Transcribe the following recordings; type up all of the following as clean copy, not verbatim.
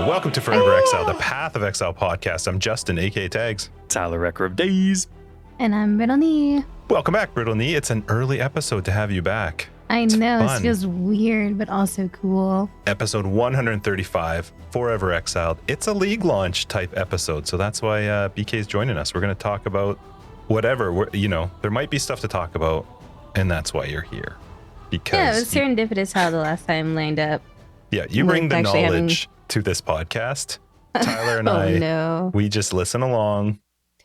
Welcome to Forever Exile, the Path of Exile podcast. I'm Justin, aka Tags. Tyler, Wrecker of Days. And I'm Brittleknee. Welcome back, Brittleknee. It's an early episode to have you back. I know, it feels weird, but also cool. Episode 135, Forever Exiled. It's a league launch type episode, so that's why BK's joining us. We're going to talk about whatever. There might be stuff to talk about, and that's why you're here. Because it was serendipitous how the last time lined up. Yeah, you bring the knowledge to this podcast. Tyler and we just listen along.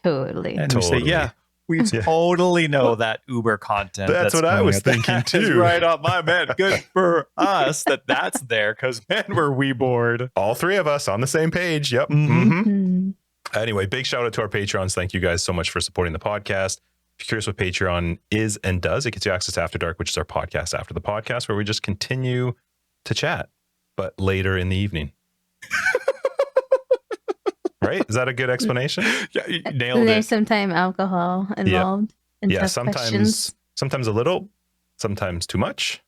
Totally. And we say, we totally know that Uber content. That's what I was thinking too. Right on my man. Good for us that's there, because man, were we bored. All three of us on the same page. Yep. Mm-hmm. Anyway, big shout out to our Patreons. Thank you guys so much for supporting the podcast. If you're curious what Patreon is and does, it gets you access to After Dark, which is our podcast after the podcast, where we just continue to chat, but later in the evening. Right? Is that a good explanation? Yeah, you nailed it. There's sometimes alcohol involved. Yeah, sometimes a little, sometimes too much.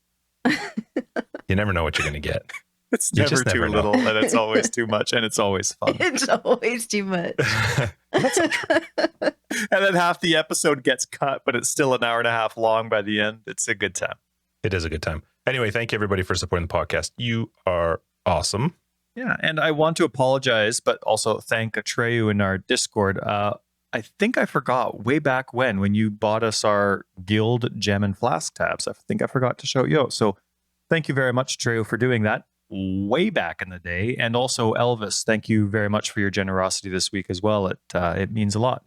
You never know what you're going to get. It's never too little, and it's always too much, and it's always fun. It's always too much. And then half the episode gets cut, but it's still an hour and a half long by the end. It's a good time. It is a good time. Anyway, thank you everybody for supporting the podcast. You are awesome. Yeah, and I want to apologize, but also thank Atreyu in our Discord. I think I forgot way back when you bought us our Guild Gem and Flask tabs. I think I forgot to show you. So thank you very much, Atreyu, for doing that way back in the day. And also Elvis, thank you very much for your generosity this week as well. It means a lot.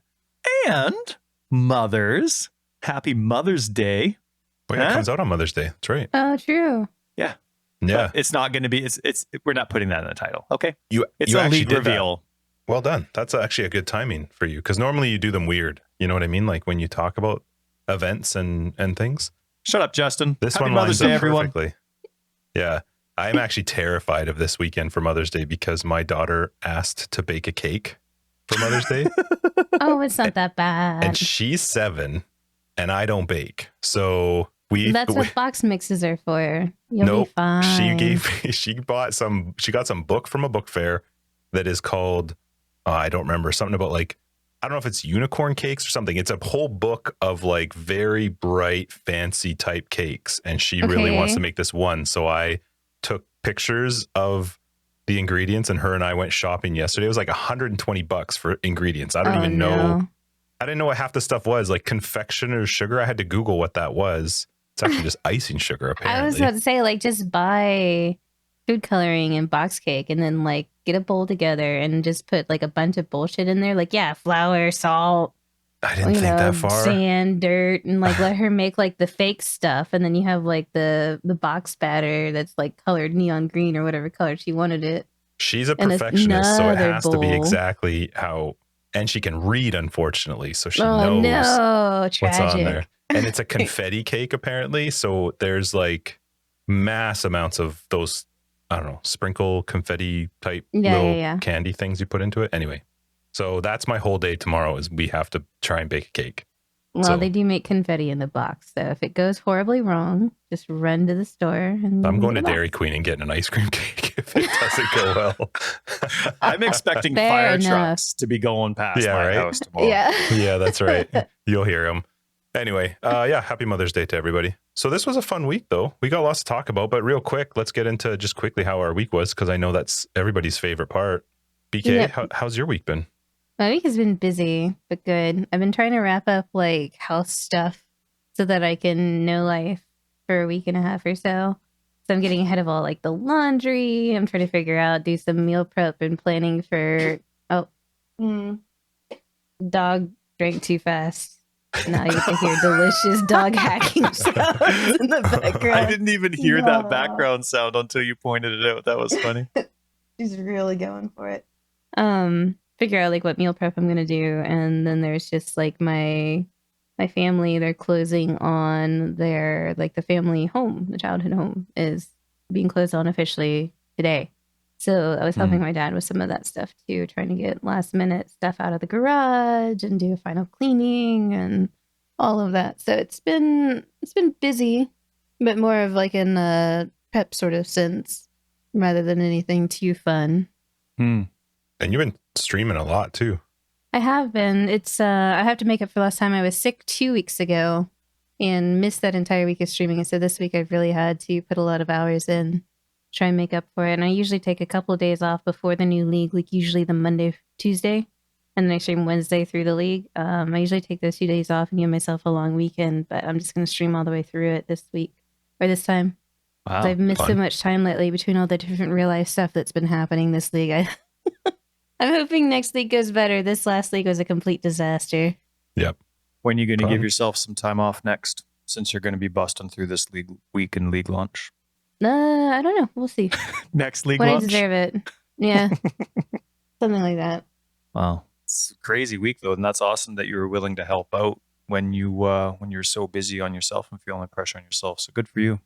And mothers, happy Mother's Day. Well, it comes out on Mother's Day. That's right. Oh, true. Yeah. But it's not going to be. We're not putting that in the title. Okay. It's a lead reveal. Well done. That's actually a good timing for you, because normally you do them weird. You know what I mean? Like when you talk about events and things. Shut up, Justin. This happy one Mother's lines Day, up everyone. perfectly. Yeah. I'm actually terrified of this weekend for Mother's Day because my daughter asked to bake a cake for Mother's Day. Oh, it's not that bad. And she's 7 and I don't bake. So that's what box mixes are for. You'll be fine. She got some book from a book fair that is called, I don't remember, something about I don't know if it's unicorn cakes or something. It's a whole book of very bright, fancy type cakes. And she really wants to make this one. So I took pictures of the ingredients, and her and I went shopping yesterday. It was like $120 for ingredients. I don't even know. I didn't know what half the stuff was, like confectioner's sugar. I had to Google what that was. It's actually just icing sugar, apparently. I was about to say, just buy food coloring and box cake and then get a bowl together and just put a bunch of bullshit in there. Flour, salt. I didn't think that far. Sand, dirt, and let her make the fake stuff. And then you have the box batter that's colored neon green or whatever color she wanted it. She's a perfectionist, so it has to be exactly how. And she can read, unfortunately, so she knows what's on there. And it's a confetti cake, apparently. So there's mass amounts of those, I don't know, sprinkle confetti type little candy things you put into it. Anyway, so that's my whole day tomorrow is we have to try and bake a cake. Well, they do make confetti in the box. So if it goes horribly wrong, just run to the store. And I'm going to Dairy Queen and getting an ice cream cake if it doesn't go well. I'm expecting fire trucks to be going past my house tomorrow. Yeah, that's right. You'll hear them. Anyway, happy Mother's Day to everybody. So this was a fun week, though. We got lots to talk about, but real quick, let's get into just quickly how our week was, because I know that's everybody's favorite part. BK, how's your week been? My week has been busy, but good. I've been trying to wrap up house stuff so that I can know life for a week and a half or so. So I'm getting ahead of all the laundry. I'm trying to figure out, do some meal prep and planning for, dog drank too fast. Now you can hear delicious dog hacking sounds in the background. I didn't even hear that background sound until you pointed it out. That was funny. She's really going for it. Figure out what meal prep I'm gonna do, and then there's just my family. They're closing on their the family home, the childhood home is being closed on officially today. So I was helping my dad with some of that stuff too, trying to get last minute stuff out of the garage and do a final cleaning and all of that. So it's been busy, but more of in a prep sort of sense rather than anything too fun. And you've been streaming a lot too. I have been. It's I have to make up for last time. I was sick 2 weeks ago and missed that entire week of streaming. So this week I've really had to put a lot of hours in, try and make up for it. And I usually take a couple of days off before the new league, like usually the Monday, Tuesday, and then I stream Wednesday through the league. I usually take those 2 days off and give myself a long weekend, but I'm just going to stream all the way through it this week or this time. Wow. I've missed so much time lately between all the different real life stuff that's been happening this league. I'm hoping next league goes better. This last league was a complete disaster. Yep. When are you going to give yourself some time off next, since you're going to be busting through this league week and league launch? I don't know. We'll see. Next league when launch? I deserve it. Yeah. Something like that. Wow. It's a crazy week, though, and that's awesome that you were willing to help out when you're so busy on yourself and feeling the pressure on yourself. So good for you.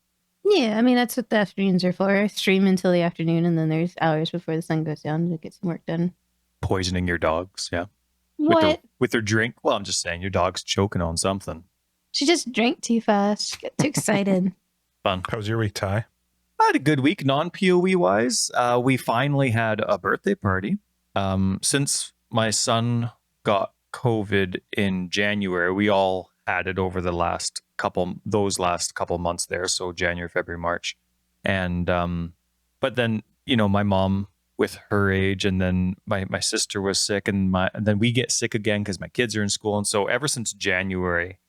Yeah, I mean, that's what the afternoons are for. I stream until the afternoon, and then there's hours before the sun goes down to get some work done. Poisoning your dogs, yeah. What? With their drink? Well, I'm just saying, your dog's choking on something. She just drank too fast. She got too excited. Fun. How was your week, Ty? I had a good week, non-PoE wise. We finally had a birthday party. Since my son got COVID in January, we all had it over the last couple months there. So January, February, March. And, but then, my mom with her age, and then my sister was sick, and then we get sick again because my kids are in school. And so ever since January,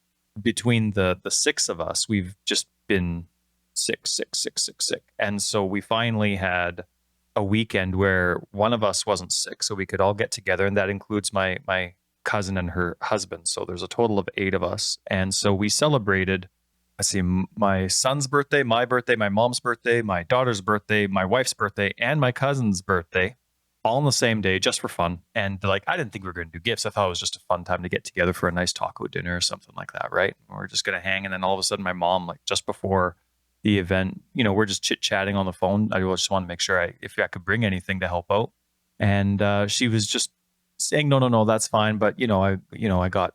between the six of us, we've just been sick. And so we finally had a weekend where one of us wasn't sick, so we could all get together, and that includes my cousin and her husband. So there's a total of 8 of us. And so we celebrated, my son's birthday, my mom's birthday, my daughter's birthday, my wife's birthday, and my cousin's birthday, all on the same day, just for fun. And I didn't think we were going to do gifts. I thought it was just a fun time to get together for a nice taco dinner or something like that, right? We're just going to hang. And then all of a sudden, my mom, just before the event, we're just chit-chatting on the phone. I just want to make sure if I could bring anything to help out. And she was just saying, no, that's fine. But, I got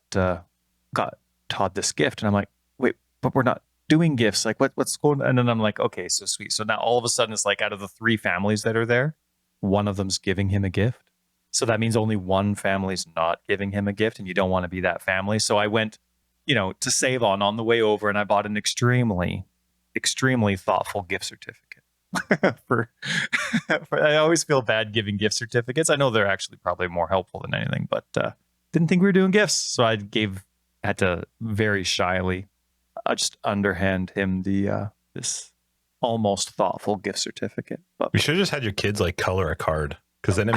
Todd this gift. And I'm like, wait, but we're not doing gifts. What's going on? And then I'm like, okay, so sweet. So now all of a sudden it's out of the 3 families that are there, one of them's giving him a gift. So that means only one family's not giving him a gift, and you don't want to be that family. So I went, to Save on the way over, and I bought an extremely thoughtful gift certificate. I always feel bad giving gift certificates. I know they're actually probably more helpful than anything, but didn't think we were doing gifts. So I had to very shyly just underhand him this almost thoughtful gift certificate. But You should have just had your kids color a card, because then it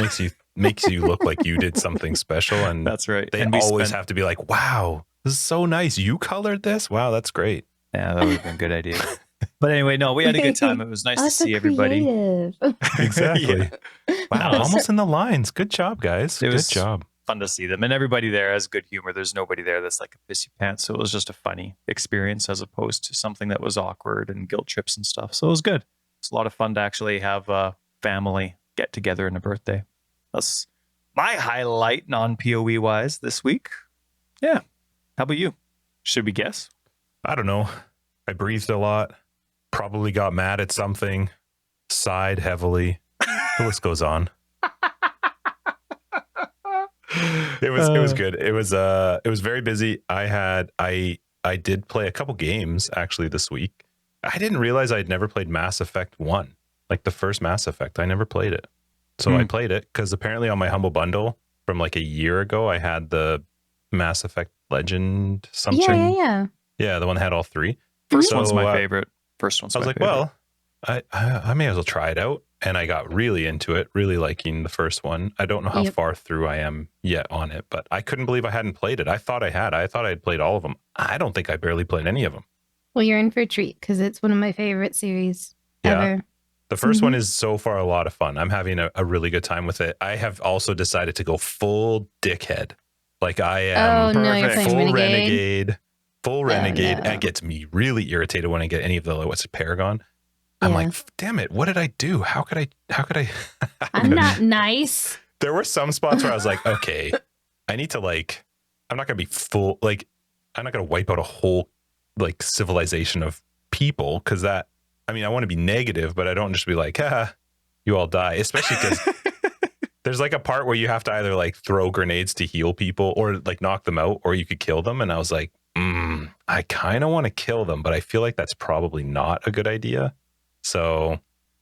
makes you look like you did something special. And that's right. They always have to be like, wow, this is so nice. You colored this? Wow, that's great. Yeah, that would have been a good idea. But anyway, no, we had a good time. It was nice to see everybody. Exactly. Yeah. Wow, almost in the lines. Good job, guys. Good job. Fun to see them, and everybody there has good humor. There's nobody there that's like a pissy pants, so it was just a funny experience as opposed to something that was awkward and guilt trips and stuff. So it was good. It's a lot of fun to actually have a family get together in a birthday. That's my highlight non-PoE wise this week. Yeah. How about you? Should we guess? I don't know. I breathed a lot. Probably got mad at something. Sighed heavily. The list goes on. It was good. It was very busy. I did play a couple games actually this week. I didn't realize I'd never played Mass Effect 1, the first Mass Effect. I never played it. So I played it because apparently on my Humble Bundle from a year ago, I had the Mass Effect Legend something. Yeah, the one that had all 3. First one's my favorite. First one's my favorite. Well, I may as well try it out. And I got really into it, really liking the first one. I don't know how far through I am yet on it, but I couldn't believe I hadn't played it. I thought I had. I thought I had played all of them. I don't think I barely played any of them. Well, you're in for a treat because it's one of my favorite series ever. The first one is so far a lot of fun. I'm having a really good time with it. I have also decided to go full dickhead. I am you're playing full Renegade. Full Renegade. And it gets me really irritated when I get any of the, what's it, Paragon? I'm like, damn it, what did I do? How could I? I'm not nice. There were some spots where I was like, okay, I need to I'm not going to be full, I'm not going to wipe out a whole civilization of people because I want to be negative, but I don't just be like, you all die. Especially because There's like a part where you have to either like throw grenades to heal people or like knock them out, or you could kill them. And I was like, I kind of want to kill them, but I feel like that's probably not a good idea. So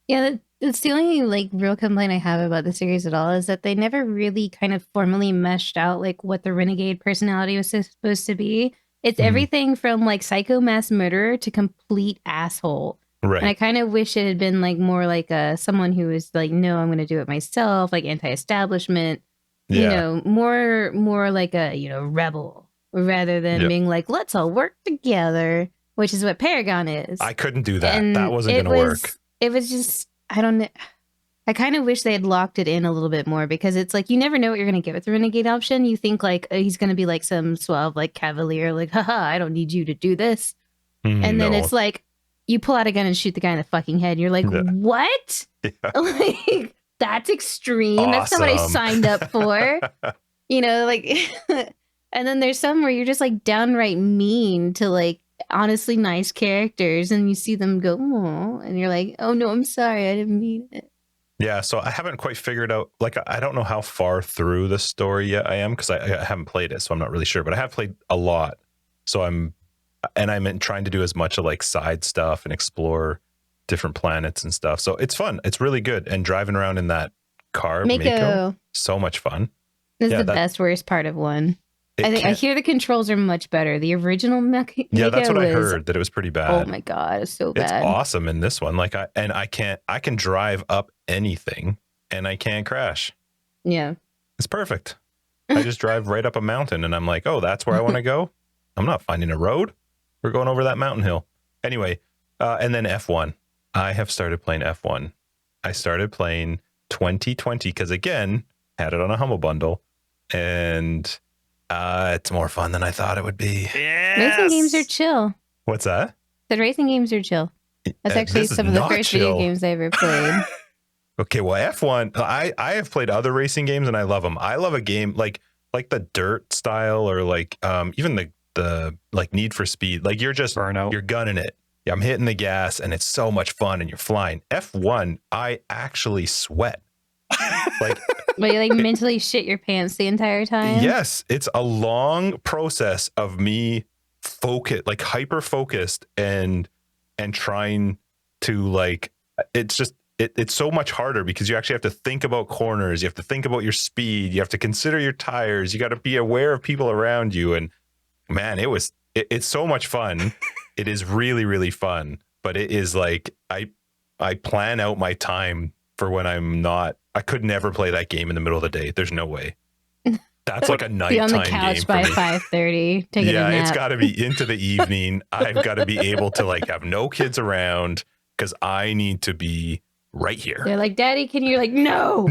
Yeah, that's the only like real complaint I have about the series at all is that they never really kind of formally meshed out like what the renegade personality was supposed to be. It's everything from like psycho mass murderer to complete asshole. right. And I kind of wish it had been like more like someone who was like, no, I'm going to do it myself, like anti-establishment, you know, more like a, you know, rebel rather than being like, let's all work together, which is what Paragon is. I couldn't do that. And that wasn't going to work. It was just, I don't know. I kind of wish they had locked it in a little bit more because it's like, you never know what you're going to get with the Renegade option. You think like he's going to be like some suave, like cavalier, like, haha, I don't need you to do this. And then it's like, you pull out a gun and shoot the guy in the fucking head. And you're like, what? Yeah. Like, that's extreme. Awesome. That's not what I signed up for. You know, like, and then there's some where you're just like downright mean to like honestly nice characters and you see them go, oh, and you're like, oh no, I'm sorry. I didn't mean it. Yeah, so I haven't quite figured out, like, I don't know how far through the story yet I am because I haven't played it, so I'm not really sure, but I have played a lot. So I'm trying to do as much of like side stuff and explore different planets and stuff. So it's fun. It's really good. And driving around in that car, Mako, so much fun. This is the best, worst part of one. I hear the controls are much better. The original Mako, yeah, that's what I heard, that it was pretty bad. Oh my God, it's so bad. It's awesome in this one. Like I can drive up anything and I can't crash. Yeah. It's perfect. I just drive right up a mountain and I'm like, oh, that's where I want to go. I'm not finding a road. We're going over that mountain hill. Anyway, and then F1. I have started playing F1. I started playing 2020 because again, had it on a Humble Bundle and it's more fun than I thought it would be. Yes! Racing games are chill. What's that? The racing games are chill. That's actually some of the first video games I ever played. Okay, well, F1, I have played other racing games and I love them. I love a game like the Dirt style or like even the like Need for Speed. Like you're just Burnout. You're gunning it. Yeah, I'm hitting the gas and it's so much fun and you're flying. F1, I actually sweat. Like, but you like mentally shit your pants the entire time? Yes, it's a long process of me like hyper focused and trying to like, it's just, it's so much harder because you actually have to think about corners. You have to think about your speed. You have to consider your tires. You got to be aware of people around you. And man, it's so much fun. It is really, really fun, but it is like, I plan out my time for when I could never play that game in the middle of the day. There's no way. That's like a nighttime game. Be on the couch by 5:30. Taking a nap. It's got to be into the evening. I've got to be able to like have no kids around because I need to be right here. They're like, Daddy, can you? Like, no.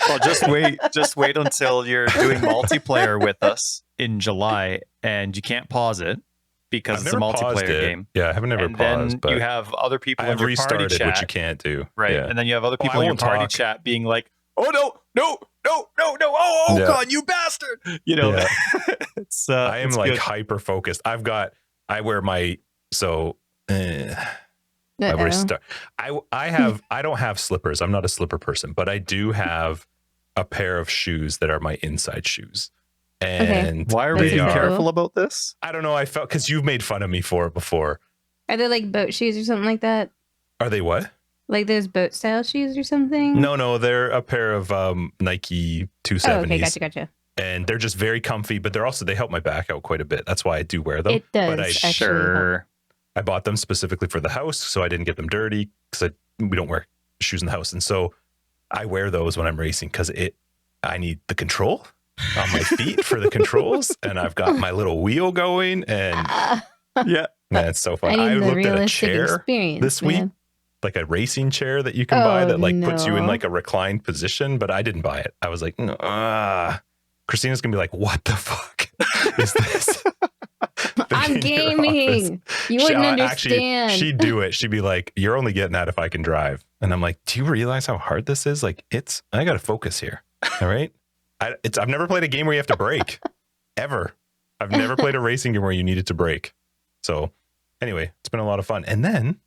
Well, just wait until you're doing multiplayer with us in July, and you can't pause it because it's a multiplayer game. Yeah, I haven't ever paused. Then but you have other people in your party chat, which you can't do. Right, yeah. And then you have other people in your party chat being like, "Oh no! Oh yeah. God, you bastard!" You know, yeah. I am like hyper focused. I wear my I don't have slippers. I'm not a slipper person, but I do have a pair of shoes that are my inside shoes. And why are we being careful about this? I don't know. I felt because you've made fun of me for it before. Are they like boat shoes or something like that? Are they what? Like those boat style shoes or something? No, they're a pair of Nike 270s. Oh, okay, gotcha. And they're just very comfy, but they help my back out quite a bit. That's why I do wear them. It does. But I bought them specifically for the house, so I didn't get them dirty because we don't wear shoes in the house, and so I wear those when I'm racing because I need the control on my feet for the controls, and I've got my little wheel going, and yeah, man, it's so fun. I looked at a chair this week, like a racing chair that you can buy that like puts you in like a reclined position, but I didn't buy it. I was like, Christina's gonna be like, what the fuck is this? I'm gaming. You wouldn't understand. Actually, she'd do it. She'd be like, you're only getting that if I can drive. And I'm like, do you realize how hard this is? Like, I got to focus here. All right. I've never played a game where you have to brake ever. I've never played a racing game where you needed to brake. So anyway, it's been a lot of fun. And then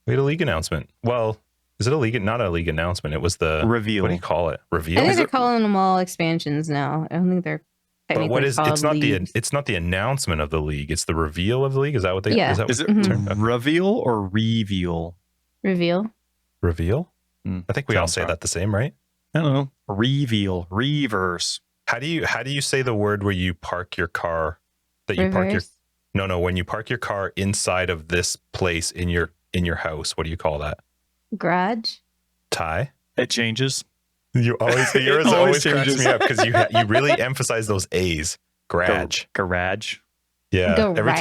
we had a league announcement. Well, Is it a league? Not a league announcement. It was the Reveal. What do you call it? I Reveal. think they're calling them all expansions now. I don't think they're. But what is? called It's not leagues. the. It's not the announcement of the league. It's the reveal of the league. Is that what they? Yeah. Is that Is what it Mhm. reveal or reveal? reveal? reveal? I think we all Sounds say wrong. that the same, right? I don't know. Reveal. Reverse. How do you say the word where you park your car? That you park your Reverse? no when you park your car inside of this place in your house. What do you call that? Garage? Ty? It changes. You always yours It always always cracks changes. me up because you really emphasize those A's. Garage. Garage. Yeah. Garage.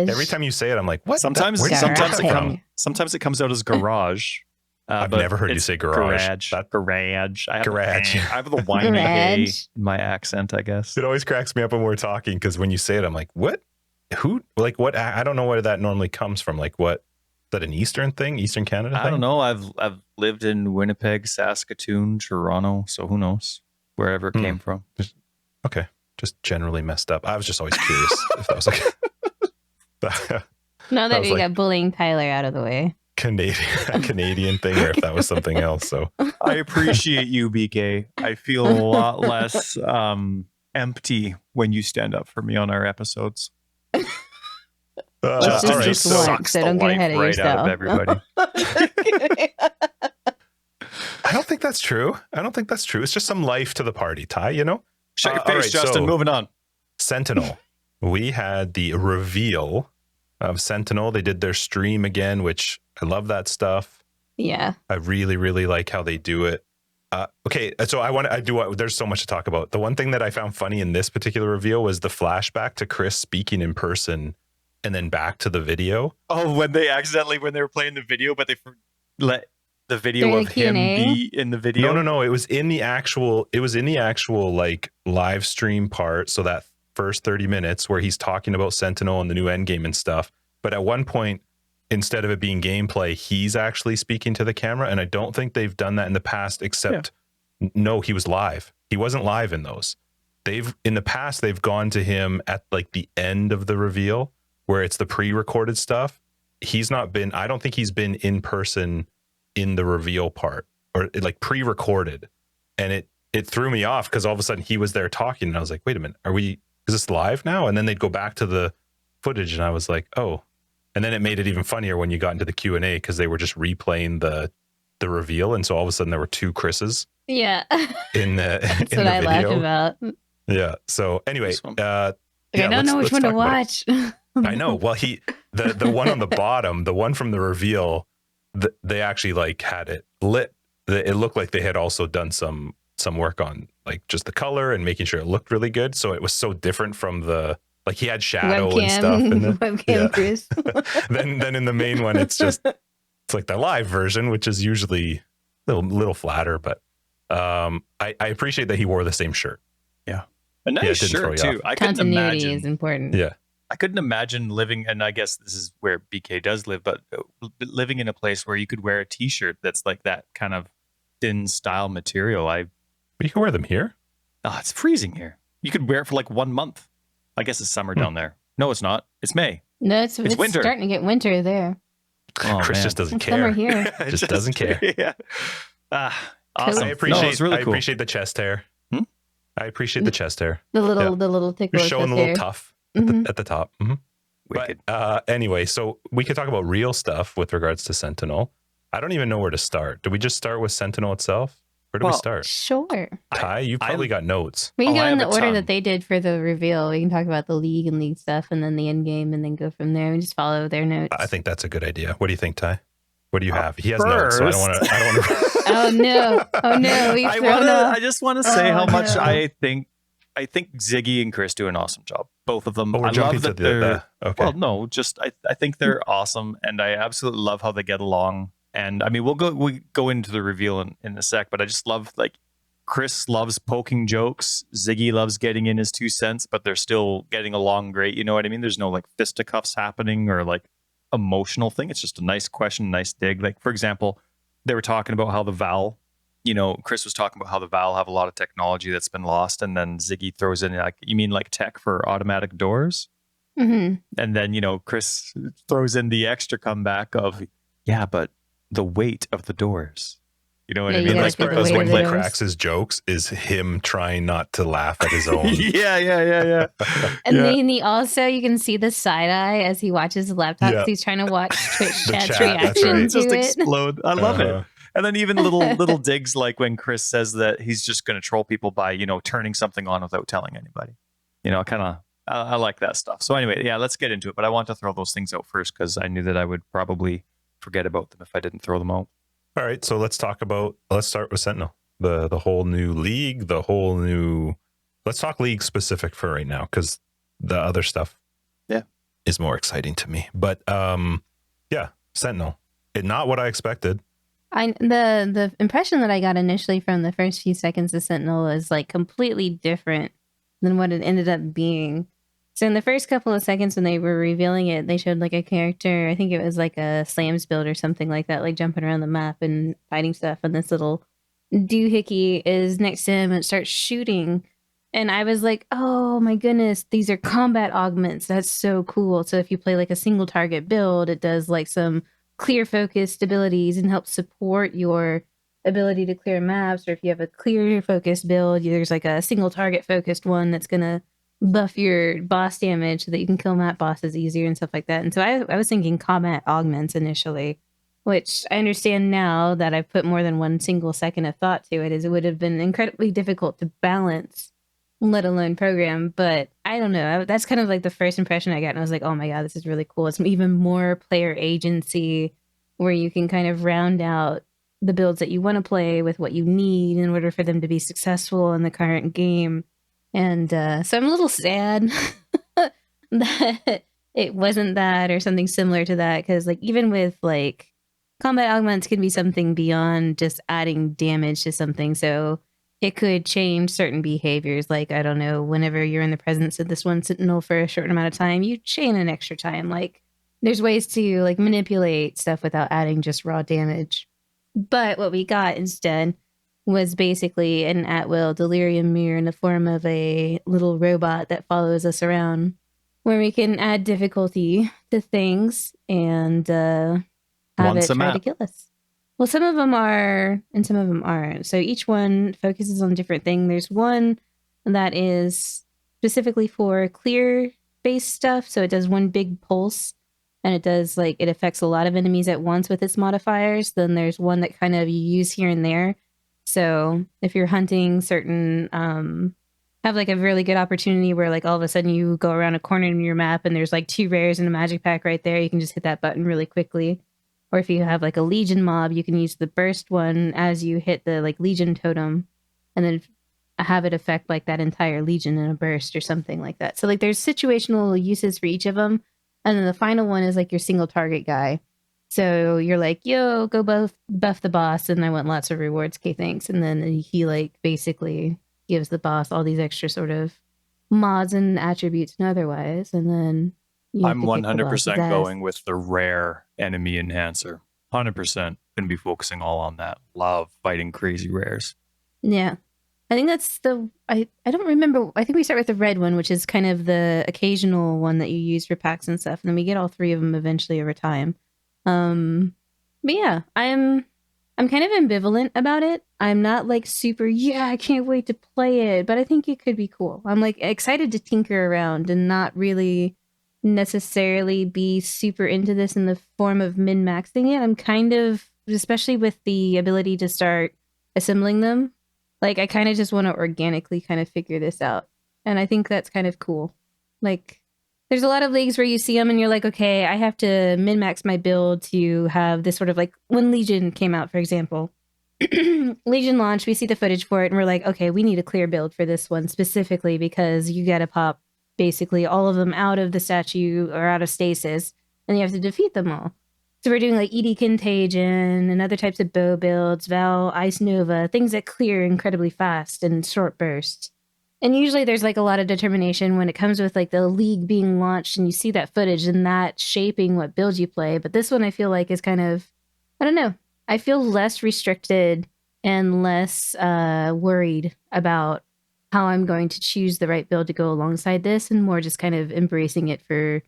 Every time you say it, I'm like, what? Sometimes, Where did that sometimes it come comes. Sometimes it comes out as garage. I've but never heard you it's say garage. Garage. I have Garage. I have the whiny A Garage. in my accent, I guess. It always cracks me up when we're talking because when you say it, I'm like, what? Who? Like, what? I don't know where that normally comes from. Like, what? Is that an Eastern thing? Eastern Canada thing? I don't know. I've lived in Winnipeg, Saskatoon, Toronto, so who knows wherever it came from. Okay. Just generally messed up. I was just always curious if that was like Now I that was we like- got bullying Tyler out of the way. a Canadian thing or if that was something else. So I appreciate you, BK. I feel a lot less empty when you stand up for me on our episodes. Let's all just right. just So one. Sucks So the don't get life ahead of right out of yourself. everybody. I don't think that's true. It's just some life to the party, Ty, you know? Shut your all face, right, Justin. so- Moving on. Sentinel. We had the reveal of Sentinel. They did their stream again, which I love that stuff. Yeah. I really, really like how they do it. Okay, so there's so much to talk about. The one thing that I found funny in this particular reveal was the flashback to Chris speaking in person and then back to the video. Oh, when they were playing the video, but they let the video During of the him Q&A? be in the video. No. It was in the actual like live stream part. So that first 30 minutes where he's talking about Sentinel and the new endgame and stuff. But at one point, instead of it being gameplay, he's actually speaking to the camera. And I don't think they've done that in the past, except no, he was live. He wasn't live in those. In the past, they've gone to him at like the end of the reveal where it's the pre-recorded stuff. I don't think he's been in person in the reveal part or like pre-recorded. And it threw me off because all of a sudden he was there talking and I was like, wait a minute, is this live now? And then they'd go back to the footage and I was like, oh. And then it made it even funnier when you got into the Q&A because they were just replaying the reveal. And so all of a sudden there were two Chris's Yeah. in the That's in what the I laughed video. about. Yeah. So anyway, This one. I don't know which one to watch. I know. Well, the one on the bottom, the one from the reveal, they actually like had it lit. It looked like they had also done some work on like just the color and making sure it looked really good. So it was so different from the like he had shadow and stuff. Webcam Chris. Then in the main one, it's like the live version, which is usually a little flatter. But I appreciate that he wore the same shirt. A nice it didn't throw shirt you too. off. I couldn't Continuity imagine. is important. Yeah. I couldn't imagine living, and I guess this is where BK does live, but living in a place where you could wear a T-shirt that's like that kind of thin style material. But you can wear them here. It's freezing here. You could wear it for like 1 month. I guess it's summer down there. No, it's not. It's May. No, it's winter. starting to get winter there. Oh, Chris man. just doesn't It's care. summer here. Just doesn't care. Yeah. Awesome. I appreciate. it's really I cool. appreciate the chest hair. Hmm? I appreciate the chest hair. The little tickle. You're showing a little tough at the top. Mhm. Wicked. But anyway, so we could talk about real stuff with regards to Sentinel. I don't even know where to start. Do we just start with Sentinel itself? Where do we Well, start? Sure. Ty, you've probably got notes. We can Oh, go I in have the a order ton. that they did for the reveal. We can talk about the league and league stuff and then the end game and then go from there and just follow their notes. I think that's a good idea. What do you think, Ty? What do you have? He has notes, so I don't want to. Oh no. Oh no. We've thrown off. I just want to say Oh, how much no. I think Ziggy and Chris do an awesome job. Both of them. Oh, we're I jumping love to that they're okay. well, no, just I think they're awesome, and I absolutely love how they get along. And I mean, we'll go into the reveal in a sec, but I just love like Chris loves poking jokes, Ziggy loves getting in his 2 cents, but they're still getting along great. You know what I mean? There's no like fisticuffs happening or like emotional thing. It's just a nice question, nice dig. Like for example, they were talking about how the Val. Chris was talking about how the Val have a lot of technology that's been lost, and then Ziggy throws in like, you mean like tech for automatic doors? Mm-hmm. And then, Chris throws in the extra comeback of, yeah, but the weight of the doors. You know what Yeah, I you mean? gotta Best feel part the is weight when of the he doors. cracks his jokes is him trying not to laugh at his own. yeah. And Yeah. then he also, you can see the side eye as he watches the laptop because Yeah. he's trying to watch Twitch The chat's chat, that's reaction right. to Just it. explode. I love Uh-huh. it. And then even little digs like when Chris says that he's just going to troll people by, you know, turning something on without telling anybody. You know, I like that stuff. So anyway, yeah, let's get into it. But I want to throw those things out first because I knew that I would probably forget about them if I didn't throw them out. All right, so let's start with Sentinel, the whole new league, let's talk league specific for right now because the other stuff is more exciting to me. But yeah, Sentinel, not what I expected. The impression that I got initially from the first few seconds of Sentinel was like completely different than what it ended up being. So in the first couple of seconds when they were revealing it, they showed like a character, I think it was like a slams build or something like that, like jumping around the map and fighting stuff, and this little doohickey is next to him and starts shooting. And I was like, oh my goodness, these are combat augments. That's so cool. So if you play like a single target build, it does like some clear focused abilities and helps support your ability to clear maps. Or if you have a clear focused build, there's like a single target focused one that's going to buff your boss damage so that you can kill map bosses easier and stuff like that. And so I was thinking combat augments initially, which I understand now that I've put more than 1 single second of thought to it, is it would have been incredibly difficult to balance, let alone program. But I don't know. That's kind of like the first impression I got. And I was like, oh my God, this is really cool. It's even more player agency where you can kind of round out the builds that you want to play with what you need in order for them to be successful in the current game. And so I'm a little sad that it wasn't that or something similar to that. Because like even with like combat augments can be something beyond just adding damage to something. So it could change certain behaviors. Like, I don't know, whenever you're in the presence of this one sentinel for a short amount of time, you chain an extra time. Like there's ways to like manipulate stuff without adding just raw damage. But what we got instead was basically an at-will delirium mirror in the form of a little robot that follows us around, where we can add difficulty to things and have Once it a try map. to kill us. Well, some of them are and some of them aren't. So each one focuses on a different thing. There's one that is specifically for clear-based stuff. So it does one big pulse, and it does like it affects a lot of enemies at once with its modifiers. Then there's one that kind of you use here and there. So if you're hunting certain, have like a really good opportunity where like all of a sudden you go around a corner in your map and there's like 2 rares in a magic pack right there, you can just hit that button really quickly. Or if you have like a legion mob, you can use the burst one as you hit the like legion totem and then have it affect like that entire legion in a burst or something like that. So like there's situational uses for each of them. And then the final one is like your single target guy. So you're like, yo, go buff the boss. And I want lots of rewards. Okay, thanks. And then he like basically gives the boss all these extra sort of mods and attributes and otherwise. And then you have I'm to kick the boss's 100% ass. going with the rare enemy enhancer. 100% going to be focusing all on that. Love fighting crazy rares. Yeah. I think that's I don't remember. I think we start with the red one, which is kind of the occasional one that you use for packs and stuff. And then we get all 3 of them eventually over time. But yeah, I'm kind of ambivalent about it. I'm not like super, yeah, I can't wait to play it, but I think it could be cool. I'm like excited to tinker around and not really necessarily be super into this in the form of min-maxing it. I'm kind of, especially with the ability to start assembling them, like I kind of just want to organically kind of figure this out. And I think that's kind of cool. Like there's a lot of leagues where you see them and you're like, okay, I have to min-max my build to have this sort of like when Legion came out, for example. Legion launched, we see the footage for it and we're like, okay, we need a clear build for this one specifically because you got to pop basically all of them out of the statue or out of stasis and you have to defeat them all. So we're doing like ED Contagion and other types of bow builds, Val, Ice Nova, things that clear incredibly fast and short bursts. And usually there's like a lot of determination when it comes with like the league being launched and you see that footage and that shaping what build you play. But this one I feel like is kind of, I don't know. I feel less restricted and less worried about how I'm going to choose the right build to go alongside this and more just kind of embracing it for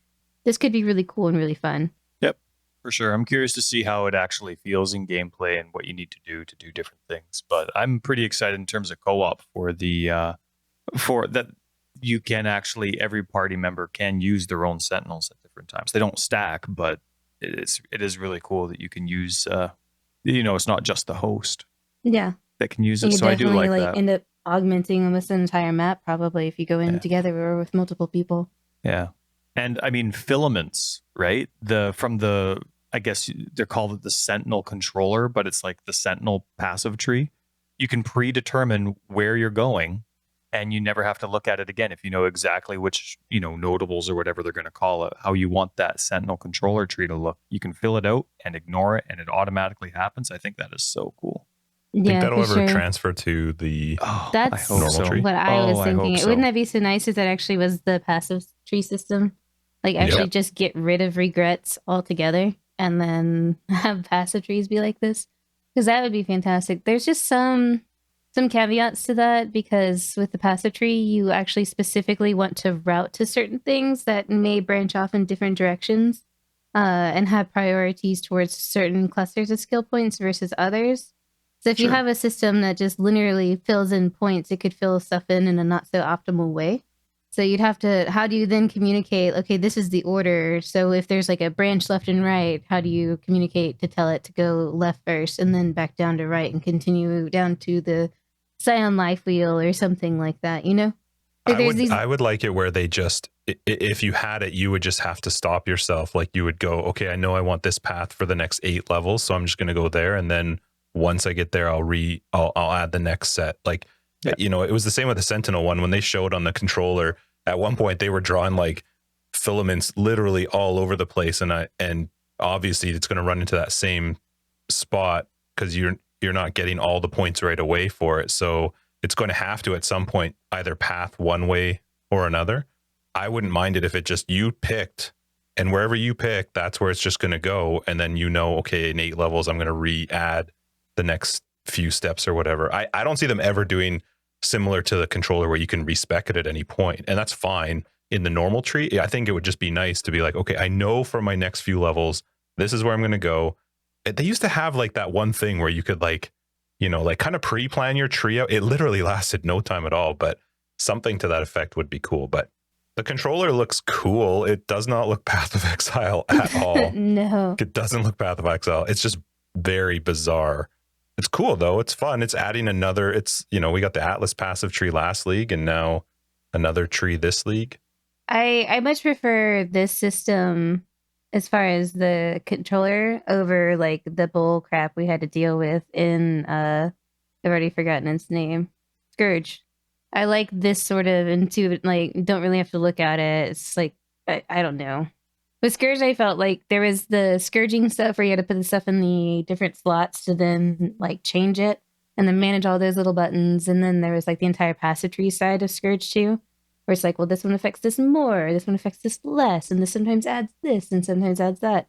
this could be really cool and really fun. Yep. for sure. I'm curious to see how it actually feels in gameplay and what you need to do different things. But I'm pretty excited in terms of co-op for the for that you can actually, every party member can use their own sentinels at different times. They don't stack, but it is really cool that you can use it's not just the host Yeah. that can use You it. could So I do definitely like that. end up augmenting almost an entire map probably if you go in together or with multiple people. Yeah. And I mean filaments, right? I guess they're called the Sentinel Controller, but it's like the Sentinel passive tree. You can predetermine where you're going and you never have to look at it again if you know exactly which, notables or whatever they're going to call it, how you want that Sentinel Controller tree to look. You can fill it out and ignore it and it automatically happens. I think that is so cool. I think Yeah, that'll for ever sure. transfer to the That's normal tree. what I was I thinking. hope so. Wouldn't that be so nice if that actually was the passive tree system? Like actually just get rid of regrets altogether and then have passive trees be like this? Because that would be fantastic. There's just some caveats to that because with the passive tree, you actually specifically want to route to certain things that may branch off in different directions and have priorities towards certain clusters of skill points versus others. So if you have a system that just linearly fills in points, it could fill stuff in a not so optimal way. So you'd have to, how do you then communicate, okay, this is the order. So if there's like a branch left and right, how do you communicate to tell it to go left first and then back down to right and continue down to the scion life wheel or something like that, Like I would like it where they just, if you had it, you would just have to stop yourself. Like you would go, okay, I know I want this path for the next 8 levels. So I'm just going to go there. And then once I get there, I'll add the next set. Like, it was the same with the Sentinel one when they showed on the controller. At one point, they were drawing like filaments literally all over the place, and obviously it's going to run into that same spot because you're not getting all the points right away for it. So it's going to have to at some point either path one way or another. I wouldn't mind it if it just you picked, and wherever you pick, that's where it's just going to go, and then okay, in 8 levels, I'm going to re-add the next few steps or whatever. I don't see them ever doing similar to the controller where you can respec it at any point, and that's fine in the normal tree. I think it would just be nice to be like, okay, I know for my next few levels, this is where I'm going to go. They used to have like that one thing where you could like kind of pre-plan your tree out. It literally lasted no time at all, but something to that effect would be cool. But the controller looks cool. It does not look Path of Exile at all. No. It doesn't look Path of Exile. It's just very bizarre. It's cool though. It's fun. It's adding another, we got the Atlas passive tree last league and now another tree this league. I much prefer this system as far as the controller over like the bull crap we had to deal with in I've already forgotten its name. Scourge. I like this sort of don't really have to look at it. It's like I don't know. With Scourge, I felt like there was the scourging stuff where you had to put the stuff in the different slots to then like change it and then manage all those little buttons. And then there was like the entire passive tree side of Scourge too, where it's like, well, this one affects this more, this one affects this less, and this sometimes adds this and sometimes adds that.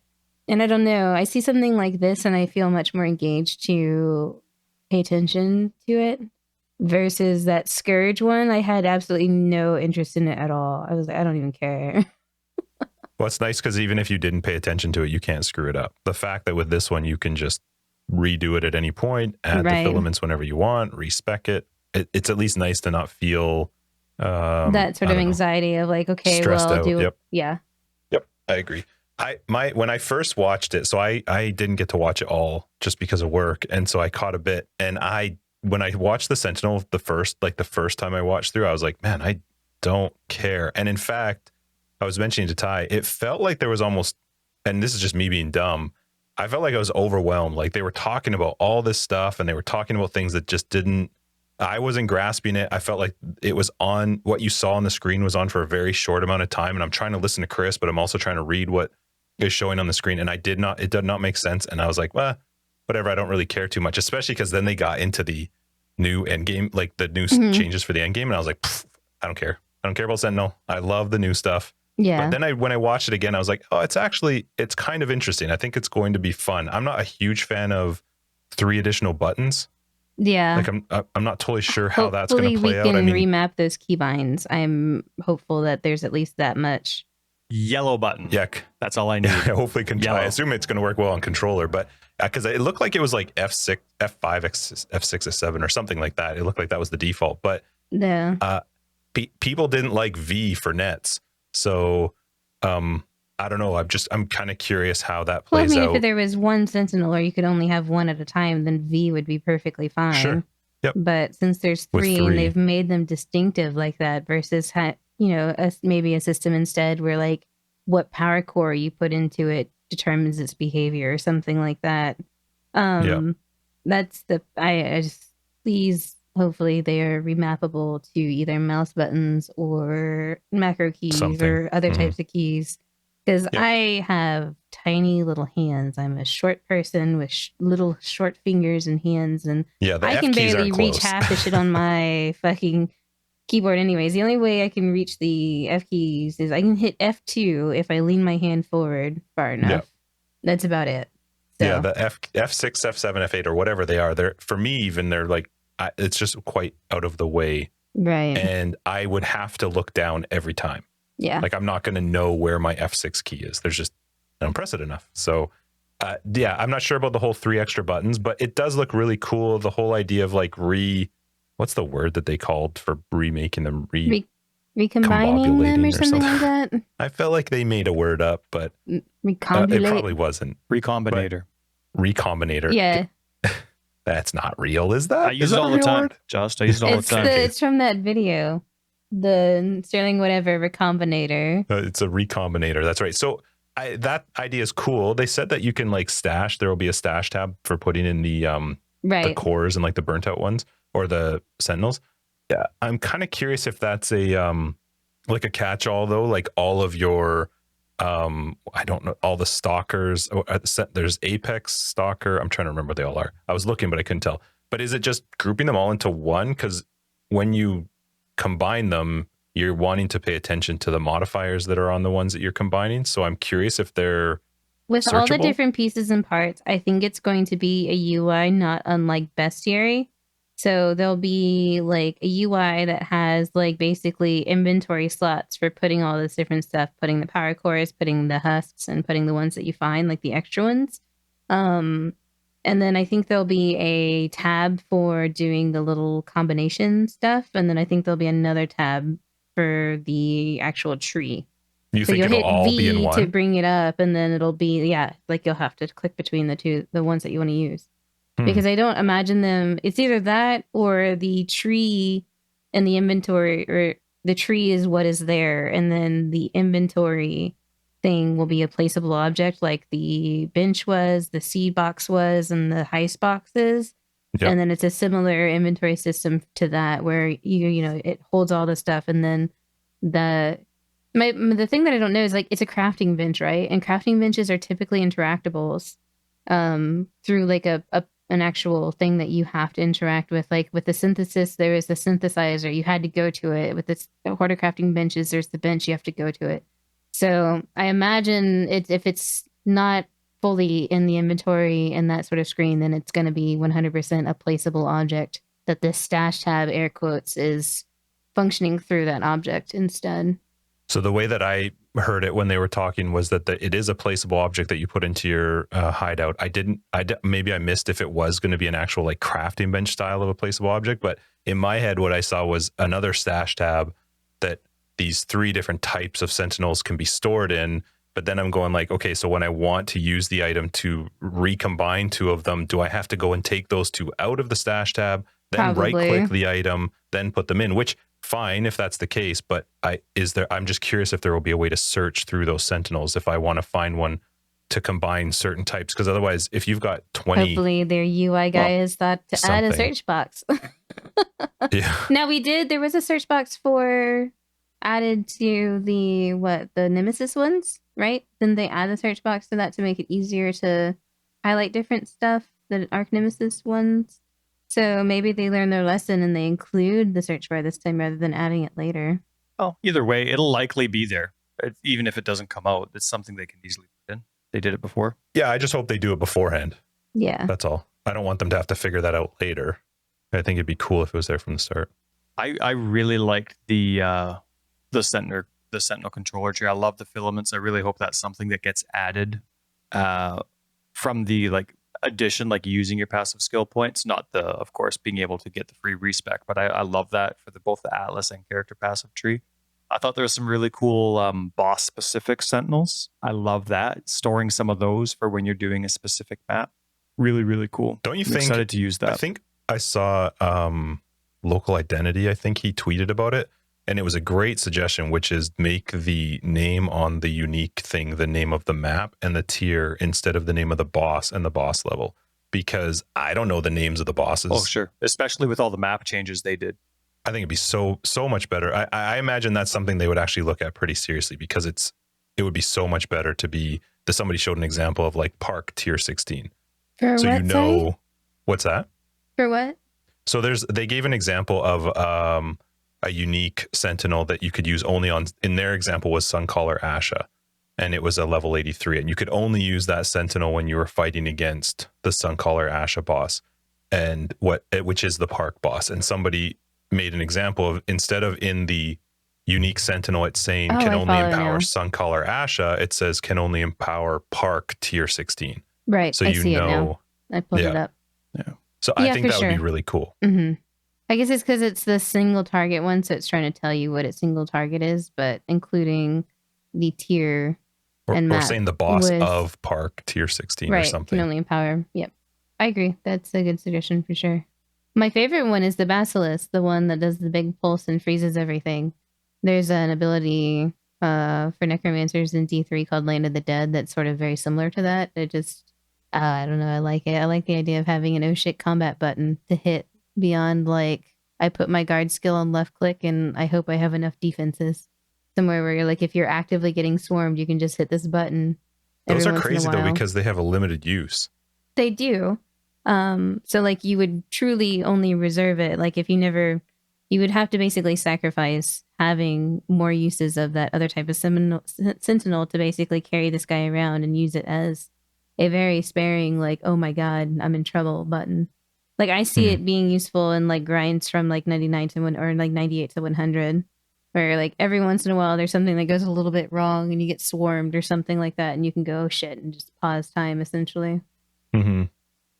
And I don't know. I see something like this and I feel much more engaged to pay attention to it versus that Scourge one. I had absolutely no interest in it at all. I was like, I don't even care. Well, it's nice because even if you didn't pay attention to it, you can't screw it up. The fact that with this one, you can just redo it at any point, add the filaments whenever you want, respec it. It's at least nice to not feel that sort of anxiety of like, okay, stressed well, I'll out. do Yep. Yeah. Yep. I agree. When I first watched it, so I didn't get to watch it all just because of work. And so I caught a bit. And when I watched the Sentinel, the first time I watched through, I was like, man, I don't care. And in fact, I was mentioning to Ty, it felt like there was almost, and this is just me being dumb, I felt like I was overwhelmed. Like they were talking about all this stuff and they were talking about things that just I wasn't grasping it. I felt like it was on, what you saw on the screen was on for a very short amount of time. And I'm trying to listen to Chris, but I'm also trying to read what is showing on the screen. And it did not make sense. And I was like, well, whatever. I don't really care too much, especially because then they got into the new endgame, like the new changes for the endgame. And I was like, I don't care. I don't care about Sentinel. I love the new stuff. Yeah. But then when I watched it again, I was like, oh, it's kind of interesting. I think it's going to be fun. I'm not a huge fan of 3 additional buttons. Yeah. Like I'm not totally sure how that's going to play out. We can remap those keybinds. I'm hopeful that there's at least that much. Yellow button. Yeah. That's all I need. Hopefully, I assume it's going to work well on controller, but because it looked like it was like F6, F5, F6, F7, or something like that. It looked like that was the default, but people didn't like V for nets. So, I don't know. I'm kind of curious how that plays out. If there was one Sentinel or you could only have one at a time, then V would be perfectly fine. Sure. Yep. But since there's three and they've made them distinctive like that versus, maybe a system instead where like what power core you put into it determines its behavior or something like that. That's I just, please, hopefully they are remappable to either mouse buttons or macro keys or other types of keys. Because I have tiny little hands. I'm a short person with little short fingers and hands, and I can barely reach half the shit on my fucking keyboard anyways. The only way I can reach the F keys is I can hit F2 if I lean my hand forward far enough. Yep. That's about it. So. Yeah, the F6, F7, F8, or whatever they are, they're, for me, even they're like, it's just quite out of the way. Right. And I would have to look down every time. Yeah. Like I'm not going to know where my F6 key is. There's just, I don't press it enough. So I'm not sure about the whole 3 extra buttons, but it does look really cool. The whole idea of like what's the word that they called for remaking them? Recombining them or something like that. I felt like they made a word up, but it probably wasn't. Recombinator. Recombinator. Yeah. That's not real, is that? I use it all the time. I use it all the time. It's from that video. The Sterling whatever Recombinator. It's a Recombinator. That's right. So that idea is cool. They said that you can like stash. There will be a stash tab for putting in the cores and like the burnt out ones or the Sentinels. Yeah, I'm kind of curious if that's a like a catch-all though. Like all of your I don't know, all the stalkers. There's Apex Stalker. I'm trying to remember what they all are. I was looking, but I couldn't tell. But is it just grouping them all into one? Because when you combine them, you're wanting to pay attention to the modifiers that are on the ones that you're combining. So I'm curious if they're with all the different pieces and parts. I think it's going to be a UI not unlike Bestiary. So there'll be like a UI that has like basically inventory slots for putting all this different stuff, putting the power cores, putting the husks, and putting the ones that you find, like the extra ones. And then I think there'll be a tab for doing the little combination stuff. And then I think there'll be another tab for the actual tree. You think it'll all be in one? To bring it up, and then it'll be, like you'll have to click between the ones that you want to use. Because I don't imagine them, it's either that or the tree and the inventory, or the tree is what is there. And then the inventory thing will be a placeable object like the bench was, the seed box was, and the heist box is. Yep. And then it's a similar inventory system to that where it holds all the stuff. And then the thing that I don't know is like, it's a crafting bench, right? And crafting benches are typically interactables through like an actual thing that you have to interact with. Like with the synthesis, there is the synthesizer, you had to go to it. With the hoarder crafting benches, there's the bench, you have to go to it. So I imagine if it's not fully in the inventory and that sort of screen, then it's going to be 100% a placeable object that this stash tab, air quotes, is functioning through that object instead. So the way that I heard it when they were talking was that it is a placeable object that you put into your hideout. Maybe I missed if it was going to be an actual like crafting bench style of a placeable object, but in my head, what I saw was another stash tab that these 3 different types of Sentinels can be stored in. But then I'm going like, okay, so when I want to use the item to recombine 2 of them, do I have to go and take those 2 out of the stash tab, then right click the item, then put them in, which fine if that's the case, but I'm just curious if there will be a way to search through those Sentinels if I want to find one to combine certain types, because otherwise if you've got 20, hopefully their UI guy has thought to add a search box. Yeah. Now there was a search box added to the Nemesis ones, right? Then they add a search box to that to make it easier to highlight different stuff, the Arc Nemesis ones. So maybe they learned their lesson and they include the search bar this time rather than adding it later. Oh, either way, it'll likely be there. Even if it doesn't come out, it's something they can easily put in. They did it before. Yeah, I just hope they do it beforehand. Yeah. That's all. I don't want them to have to figure that out later. I think it'd be cool if it was there from the start. I really liked the the Sentinel Controller tree. I love the filaments. I really hope that's something that gets added from the like addition, like using your passive skill points, not the, of course, being able to get the free respec. But I love that for both the Atlas and character passive tree. I thought there was some really cool boss specific sentinels. I love that. Storing some of those for when you're doing a specific map. Really, really cool. Don't you I'm think? excited to use that. I think I saw Local Identity. I think he tweeted about it, and it was a great suggestion, which is make the name on the unique thing the name of the map and the tier instead of the name of the boss and the boss level. Because I don't know the names of the bosses. Oh, sure. Especially with all the map changes they did. I think it'd be so much better. I imagine that's something they would actually look at pretty seriously, because it would be so much better to be. Somebody showed an example of like Park tier 16. For so what, you know sorry? What's that? For what? So they gave an example of a unique sentinel that you could use only on, in their example was Suncaller Asha, and it was a level 83, and you could only use that sentinel when you were fighting against the Suncaller Asha boss, and which is the Park boss. And somebody made an example of, instead of in the unique sentinel it's saying can only empower Suncaller Asha, it says can only empower Park tier 16. Right. So I see it now. I pulled it up. Yeah. So I think that would be really cool. Mm-hmm. I guess it's because it's the single target one, so it's trying to tell you what its single target is, but including the tier and map. Or saying the boss of Park tier 16 or something. Can only empower. Yep. I agree. That's a good suggestion for sure. My favorite one is the Basilisk, the one that does the big pulse and freezes everything. There's an ability for necromancers in D3 called Land of the Dead that's sort of very similar to that. It just, I don't know, I like it. I like the idea of having an oh shit combat button to hit beyond, like, I put my guard skill on left click and I hope I have enough defenses. Somewhere where you're like, if you're actively getting swarmed, you can just hit this button. Those are crazy though, because they have a limited use. They do. So like you would truly only reserve it. Like if you would have to basically sacrifice having more uses of that other type of sentinel to basically carry this guy around and use it as a very sparing, like, oh my God, I'm in trouble button. Like I see it being useful in like grinds from like 99 to 1 or like 98 to 100, where like every once in a while there's something that goes a little bit wrong and you get swarmed or something like that, and you can go, oh shit, and just pause time essentially. Mm-hmm.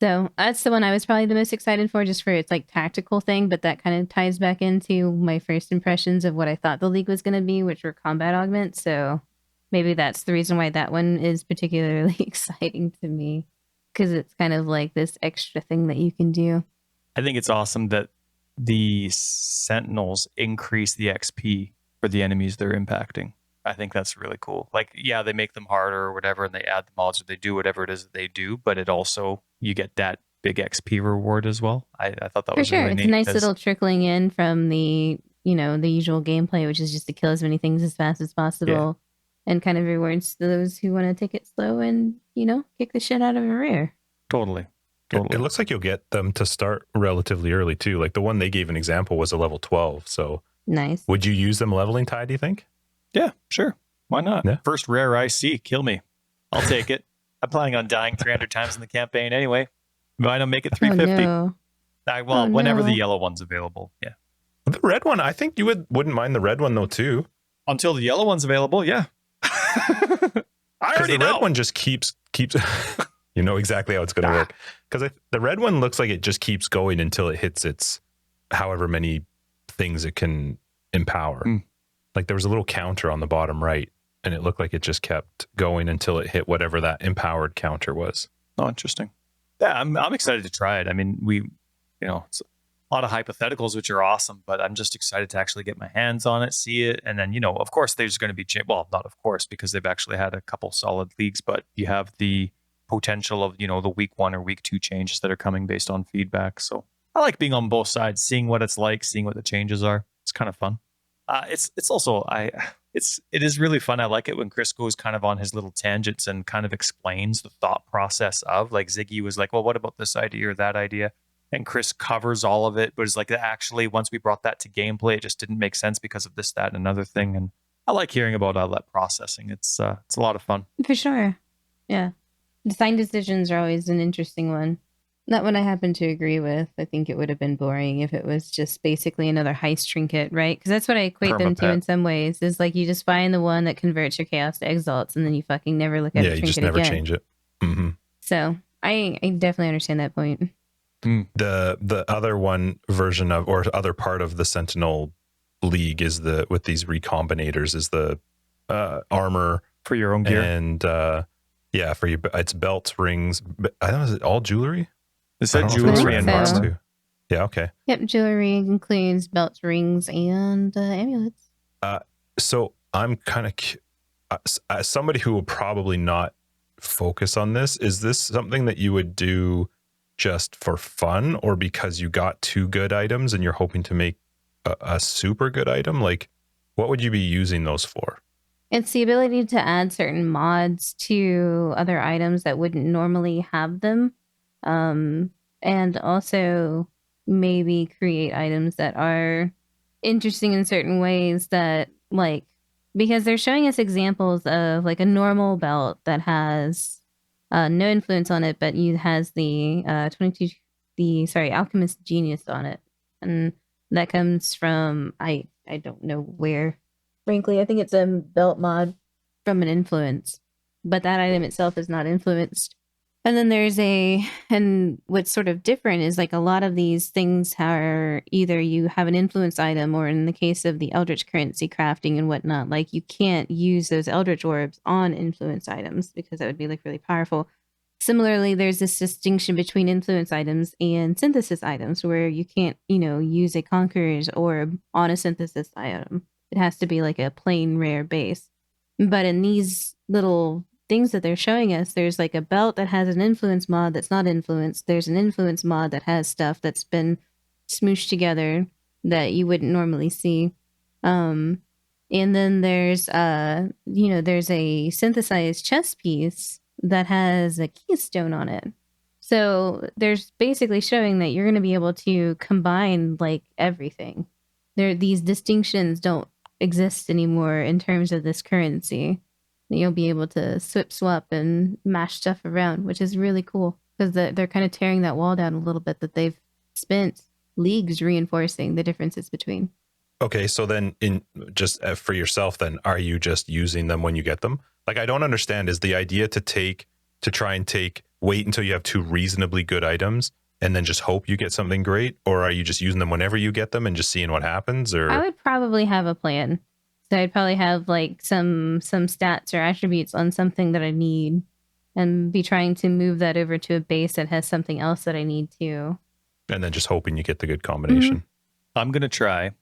So that's the one I was probably the most excited for, just for its like tactical thing, but that kind of ties back into my first impressions of what I thought the League was going to be, which were combat augments. So maybe that's the reason why that one is particularly exciting to me, because it's kind of like this extra thing that you can do. I think it's awesome that the Sentinels increase the XP for the enemies they're impacting. I think that's really cool. Like, yeah, they make them harder or whatever, and they add the mods or they do whatever it is that they do, but it also, you get that big XP reward as well. I thought that was really neat. It's a nice little trickling in from the, the usual gameplay, which is just to kill as many things as fast as possible, and kind of rewards those who want to take it slow and, kick the shit out of a rear. Totally. It looks like you'll get them to start relatively early too. Like the one they gave an example was a level 12. So nice. Would you use them leveling tie, do you think? Yeah, sure. Why not? Yeah. First rare I see, kill me. I'll take it. I'm planning on dying 300 times in the campaign anyway. Why not make it 350? Oh, no. Whenever the yellow one's available. Yeah. The red one, I think you wouldn't mind the red one though too. Until the yellow one's available, yeah. I already know. The red one just keeps you know exactly how it's going to work. Because the red one looks like it just keeps going until it hits its however many things it can empower. Like there was a little counter on the bottom right, and it looked like it just kept going until it hit whatever that empowered counter was. Oh, interesting. Yeah, I'm excited to try it. I mean, it's a lot of hypotheticals, which are awesome, but I'm just excited to actually get my hands on it, see it. And then, of course, there's going to be, well, not of course, because they've actually had a couple solid leagues, but you have the potential of, the week 1 or week 2 changes that are coming based on feedback. So I like being on both sides, seeing what it's like, seeing what the changes are. It's kind of fun. It's also, it is really fun. I like it when Chris goes kind of on his little tangents and kind of explains the thought process of, like, Ziggy was like, well, what about this idea or that idea? And Chris covers all of it, but it's like, actually, once we brought that to gameplay, it just didn't make sense because of this, that, and another thing. And I like hearing about all that processing. It's a lot of fun. For sure. Yeah. Design decisions are always an interesting one. That one I happen to agree with. I think it would have been boring if it was just basically another heist trinket, right? Because that's what I equate them to Perma-pet. in some ways. Is like you just find the one that converts your chaos to exalts, and then you fucking never look at Yeah, a you just trinket never again. change it. Mm-hmm. So I definitely understand that point. The other one version of, or other part of the Sentinel League is the, with these recombinators, is the armor For your own gear. and yeah, for your, it's belts, rings. I don't know, is it all jewelry? Is I that don't know if it's jewelry and random so. armor? too. Yeah, okay. Yep, jewelry includes belts, rings, and amulets. So I'm kind of, as somebody who will probably not focus on this, is this something that you would do just for fun, or because you got 2 good items and you're hoping to make a super good item? Like, what would you be using those for? It's the ability to add certain mods to other items that wouldn't normally have them. And also maybe create items that are interesting in certain ways that, like, because they're showing us examples of like a normal belt that has no influence on it, but you has the 22 alchemist genius on it, and that comes from I don't know where. Frankly, I think it's a belt mod from an influence, but that item itself is not influenced. And then and what's sort of different is like a lot of these things are either you have an influence item, or in the case of the Eldritch currency crafting and whatnot, like you can't use those Eldritch orbs on influence items because that would be like really powerful. Similarly, there's this distinction between influence items and synthesis items where you can't, use a Conqueror's orb on a synthesis item. It has to be like a plain rare base. But in these little things that they're showing us, there's like a belt that has an influence mod that's not influenced. There's an influence mod that has stuff that's been smooshed together that you wouldn't normally see. And then there's there's a synthesized chess piece that has a keystone on it. So there's basically showing that you're going to be able to combine like everything. These distinctions don't exist anymore in terms of this currency. You'll be able to swap and mash stuff around, which is really cool because they're kind of tearing that wall down a little bit that they've spent leagues reinforcing the differences between. Okay, so then in just for yourself, then are you just using them when you get them? Like, I don't understand, is the idea to try and wait until you have 2 reasonably good items and then just hope you get something great? Or are you just using them whenever you get them and just seeing what happens? Or I would probably have a plan. So I'd probably have like some stats or attributes on something that I need and be trying to move that over to a base that has something else that I need to. And then just hoping you get the good combination. Mm-hmm. I'm going to try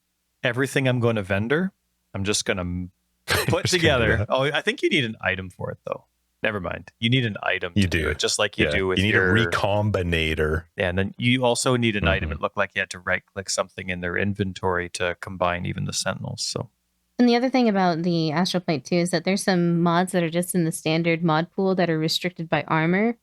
everything I'm going to vendor. I'm just going to put together. Oh, I think you need an item for it though. Never mind. You need an item. You do it just like you do with your... You need a recombinator. Yeah, and then you also need an item. It looked like you had to right-click something in their inventory to combine even the Sentinels. So. And the other thing about the Astral Plate too is that there's some mods that are just in the standard mod pool that are restricted by armor.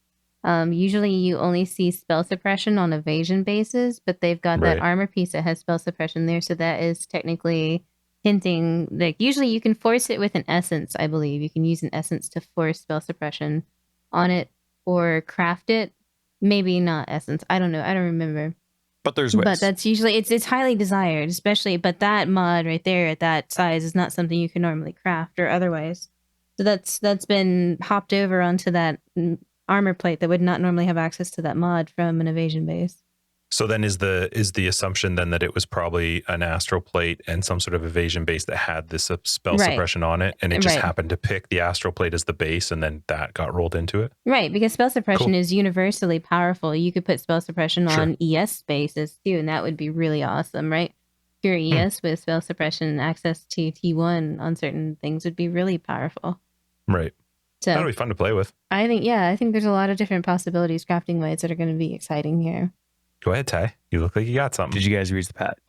Usually you only see spell suppression on evasion bases, but they've got that armor piece that has spell suppression there. So that is technically hinting, like usually you can force it with an essence, I believe. You can use an essence to force spell suppression on it or craft it. Maybe not essence. I don't know. I don't remember. But there's ways. But that's usually, it's highly desired, especially, but that mod right there at that size is not something you can normally craft or otherwise. So that's been hopped over onto that armor plate that would not normally have access to that mod from an evasion base. So then is the assumption then that it was probably an astral plate and some sort of evasion base that had this spell suppression on it, and it just happened to pick the astral plate as the base, and then that got rolled into it? Right, because spell suppression is universally powerful. You could put spell suppression on ES bases too, and that would be really awesome, right? Pure ES with spell suppression and access to T1 on certain things would be really powerful. Right. So that'll be fun to play with. I think there's a lot of different possibilities crafting ways that are going to be exciting here. Go ahead, Ty. You look like you got something. Did you guys read the patch?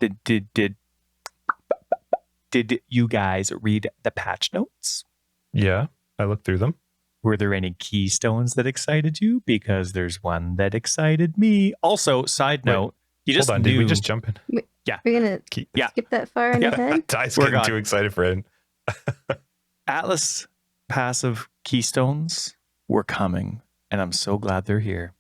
Did you guys read the patch notes? Yeah, I looked through them. Were there any keystones that excited you? Because there's one that excited me. Also, side note, you just hold on. Did we just jump in? Yeah, we're gonna skip that far in ahead. Ty's getting too excited for it. Atlas passive keystones were coming, and I'm so glad they're here.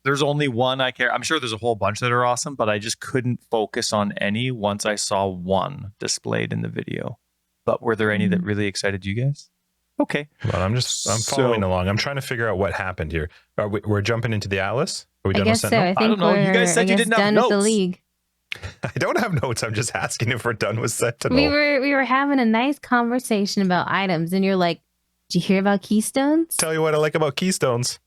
there's only one I care. I'm sure there's a whole bunch that are awesome, but I just couldn't focus on any once I saw one displayed in the video. But were there any that really excited you guys? Okay. Well, I'm following along. I'm trying to figure out what happened here. We're jumping into the Atlas? Are we done with Sentinel? I think I don't know. You guys said you didn't have notes. With the league. I don't have notes. I'm just asking if we're done with Sentinel. We were having a nice conversation about items, and you're like, "Did you hear about keystones?" Tell you what I like about keystones.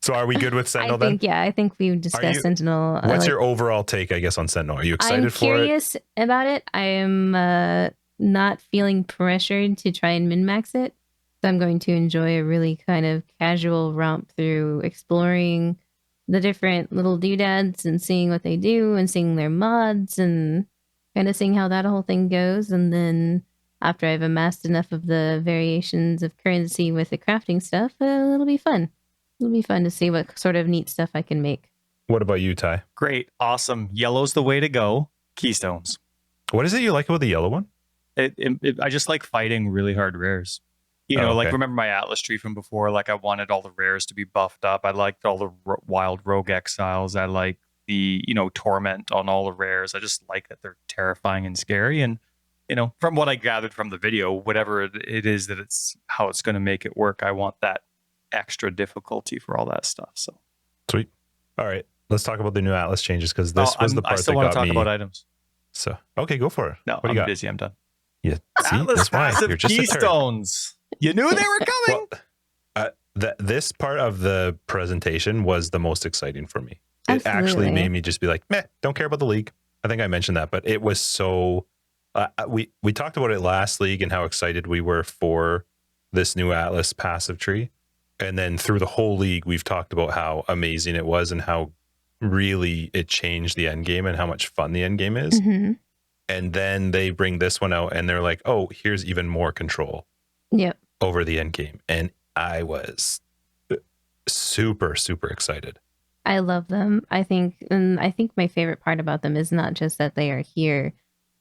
So are we good with Sentinel then? I think we've discussed Sentinel. What's your overall take, I guess, on Sentinel? Are you excited for it? I'm curious about it. I am not feeling pressured to try and min-max it. So I'm going to enjoy a really kind of casual romp through exploring the different little doodads and seeing what they do and seeing their mods and kind of seeing how that whole thing goes. And then after I've amassed enough of the variations of currency with the crafting stuff, it'll be fun. It'll be fun to see what sort of neat stuff I can make. What about you, Ty? Great. Awesome. Yellow's the way to go. Keystones. What is it you like about the yellow one? I just like fighting really hard rares. You know, like remember my Atlas tree from before? Like I wanted all the rares to be buffed up. I liked all the wild rogue exiles. I like the, torment on all the rares. I just like that they're terrifying and scary. And, from what I gathered from the video, whatever it is that it's how it's going to make it work, I want that extra difficulty for all that stuff. So sweet. All right, let's talk about the new Atlas changes because this was the part that got me. I still want to talk about items. So okay, go for it. No, I'm busy. I'm done. Yeah, see, Atlas passive keystones. You knew they were coming. Well, this part of the presentation was the most exciting for me. It actually made me just be like, meh, don't care about the league. I think I mentioned that, but it was so. We talked about it last league and how excited we were for this new Atlas passive tree. And then through the whole league, we've talked about how amazing it was and how really it changed the end game and how much fun the end game is. Mm-hmm. And then they bring this one out and they're like, oh, here's even more control over the end game. And I was super, super excited. I love them. I think my favorite part about them is not just that they are here,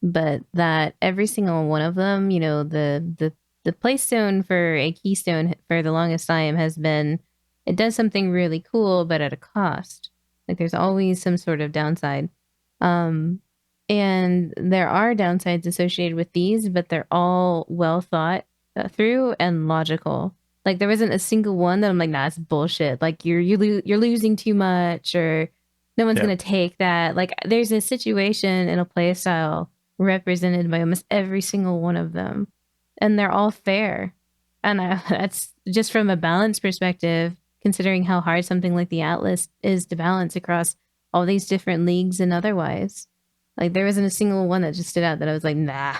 but that every single one of them, the playstone for a keystone for the longest time has been, it does something really cool, but at a cost. Like there's always some sort of downside. And there are downsides associated with these, but they're all well thought through and logical. Like there wasn't a single one that I'm like, nah, it's bullshit. Like you're losing too much, or no one's going to take that. Like there's a situation in a play style represented by almost every single one of them. And they're all fair. And that's just from a balance perspective, considering how hard something like the Atlas is to balance across all these different leagues and otherwise. Like there wasn't a single one that just stood out that I was like, nah,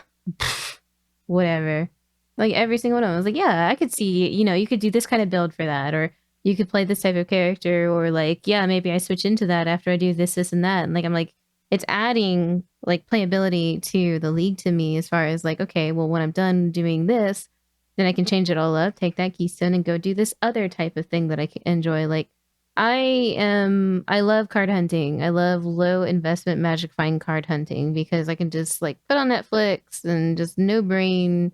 whatever. Like every single one of them, I was like, yeah, I could see, you could do this kind of build for that, or you could play this type of character, or like, yeah, maybe I switch into that after I do this, and that. And like, I'm like, it's adding like playability to the league to me as far as like, okay, well, when I'm done doing this, then I can change it all up, take that keystone and go do this other type of thing that I can enjoy. Like I love card hunting. I love low investment magic find card hunting because I can just like put on Netflix and just no brain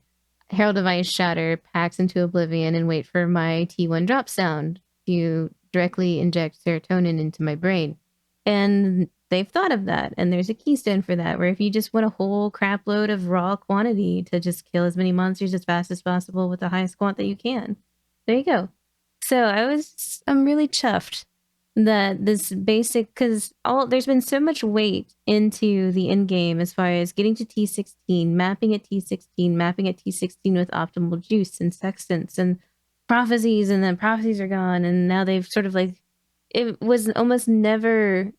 Herald of Ice Shatter, packs into oblivion and wait for my T1 drop sound to directly inject serotonin into my brain. And they've thought of that. And there's a keystone for that, where if you just want a whole crap load of raw quantity to just kill as many monsters as fast as possible with the highest quant that you can, there you go. So I'm really chuffed that this basic, because there's been so much weight into the end game as far as getting to T16, mapping at T16 with optimal juice and sextants and prophecies, and then prophecies are gone, and now they've sort of like, it was almost never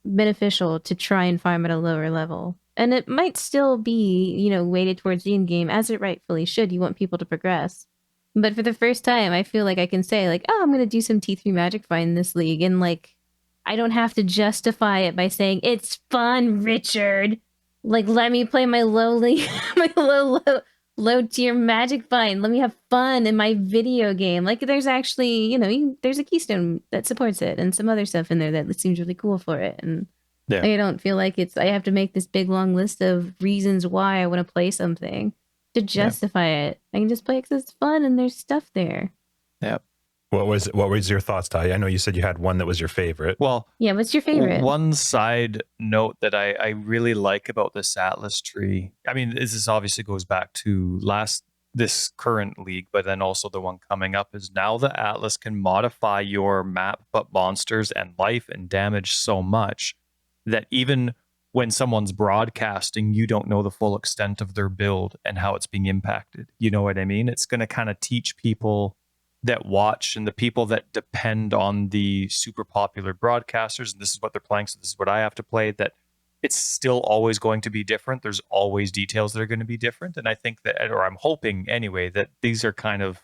beneficial to try and farm at a lower level. And it might still be, weighted towards the end game, as it rightfully should. You want people to progress. But for the first time, I feel like I can say, like, oh, I'm going to do some T3 Magic Find in this league. And, like, I don't have to justify it by saying, it's fun, Richard. Like, let me play my low tier Magic Find. Let me have fun in my video game. Like, there's actually, there's a keystone that supports it and some other stuff in there that seems really cool for it. And I don't feel like I have to make this big, long list of reasons why I want to play something to justify it. I can just play it because it's fun and there's stuff there. Yep. What was your thoughts, Ty? I know you said you had one that was your favorite. Well, Yeah, what's your favorite? One side note that I really like about this Atlas tree, I mean, this obviously goes back to this current league, but then also the one coming up, is now the Atlas can modify your map, but monsters and life and damage so much that even when someone's broadcasting, you don't know the full extent of their build and how it's being impacted. You know what I mean? It's going to kind of teach people that watch and the people that depend on the super popular broadcasters, and this is what they're playing, so this is what I have to play, that it's still always going to be different. There's always details that are going to be different. And I think that, or I'm hoping anyway, that these are kind of,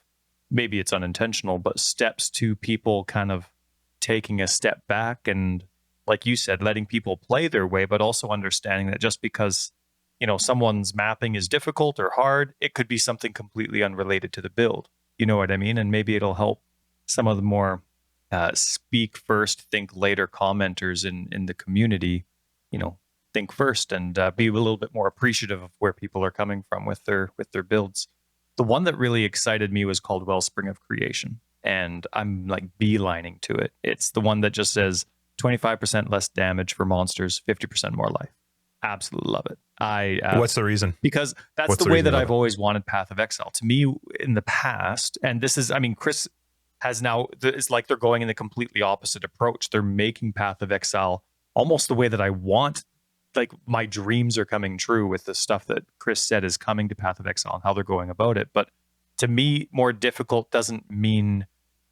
maybe it's unintentional, but steps to people kind of taking a step back and, like you said, letting people play their way, but also understanding that just because, you know, someone's mapping is difficult or hard, it could be something completely unrelated to the build. You know what I mean? And maybe it'll help some of the more speak first, think later commenters in the community, you know, think first and be a little bit more appreciative of where people are coming from with their builds. The one that really excited me was called Wellspring of Creation, and I'm like beelining to it. It's the one that just says 25% less damage for monsters, 50% more life. Absolutely love it. What's the reason? Because that's the way that I've always wanted Path of Exile. To me, in the past, and this is, I mean, Chris has now, it's like they're going in the completely opposite approach. They're making Path of Exile almost the way that I want. Like, my dreams are coming true with the stuff that Chris said is coming to Path of Exile and how they're going about it. But to me, more difficult doesn't mean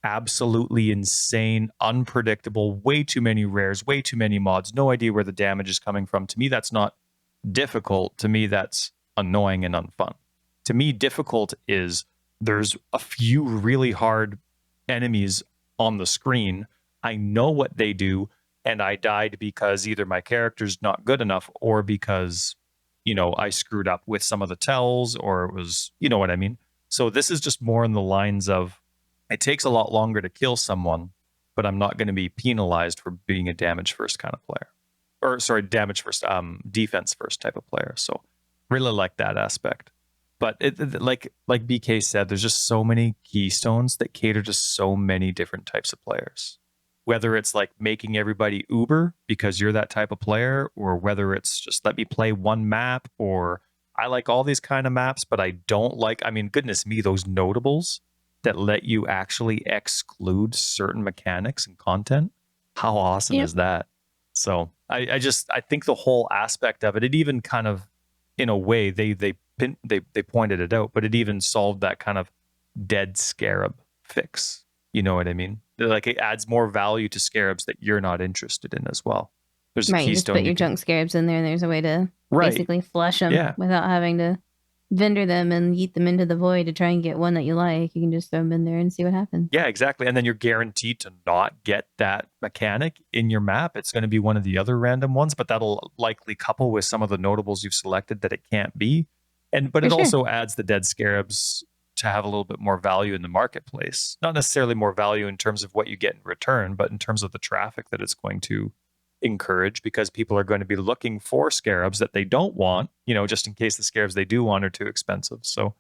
absolutely insane, unpredictable, way too many rares, way too many mods, no idea where the damage is coming from. To me, that's not difficult. To me, that's annoying and unfun. To me, difficult is there's a few really hard enemies on the screen. I know what they do, and I died because either my character's not good enough or because, you know, I screwed up with some of the tells, or it was, you know what I mean? So this is just more in the lines of, it takes a lot longer to kill someone, but I'm not going to be penalized for being a damage first kind of player. Or sorry, damage first, defense first type of player. So really like that aspect. But like BK said, there's just so many keystones that cater to so many different types of players. Whether it's like making everybody Uber because you're that type of player, or whether it's just let me play one map, or I like all these kind of maps, but I don't like, I mean, goodness me, those notables that let you actually exclude certain mechanics and content. How awesome is that? So I think the whole aspect of it, it even kind of, in a way, they pointed it out, but it even solved that kind of dead scarab fix. You know what I mean? Like, it adds more value to scarabs that you're not interested in as well. There's a keystone. You just put your junk scarabs in there, and there's a way to basically flush them without having to vendor them and yeet them into the void to try and get one that you like. You can just throw them in there and see what happens. Yeah, exactly. And then you're guaranteed to not get that mechanic in your map. It's going to be one of the other random ones, but that'll likely couple with some of the notables you've selected that it can't be. But it also adds the dead scarabs to have a little bit more value in the marketplace. Not necessarily more value in terms of what you get in return, but in terms of the traffic that it's going to encourage, because people are going to be looking for scarabs that they don't want, you know, just in case the scarabs they do want are too expensive. So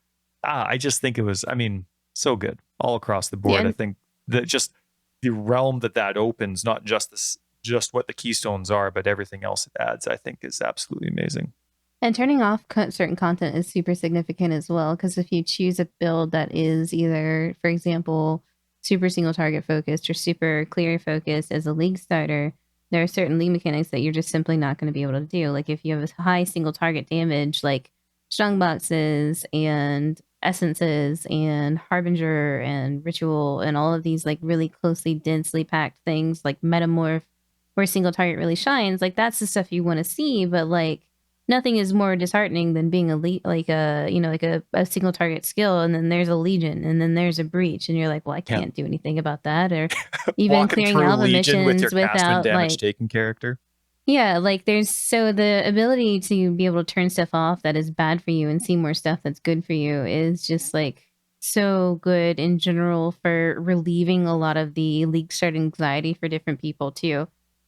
I just think it was, I mean, so good all across the board. I think that just the realm that opens, not just what the keystones are, but everything else it adds, I think is absolutely amazing. And turning off certain content is super significant as well, because if you choose a build that is either, for example, super single target focused or super clear focused as a league starter, there are certain league mechanics that you're just simply not going to be able to do. Like, if you have a high single target damage, like strong boxes and essences and harbinger and ritual and all of these like really closely, densely packed things like metamorph, where single target really shines, like that's the stuff you want to see. But like, nothing is more disheartening than being a single target skill, and then there's a legion, and then there's a breach, and you're like, well, I can't do anything about that. Or even clearing alpha missions with your without damage taken character. Yeah, like there's the ability to be able to turn stuff off that is bad for you and see more stuff that's good for you is just like so good in general for relieving a lot of the league start anxiety for different people too.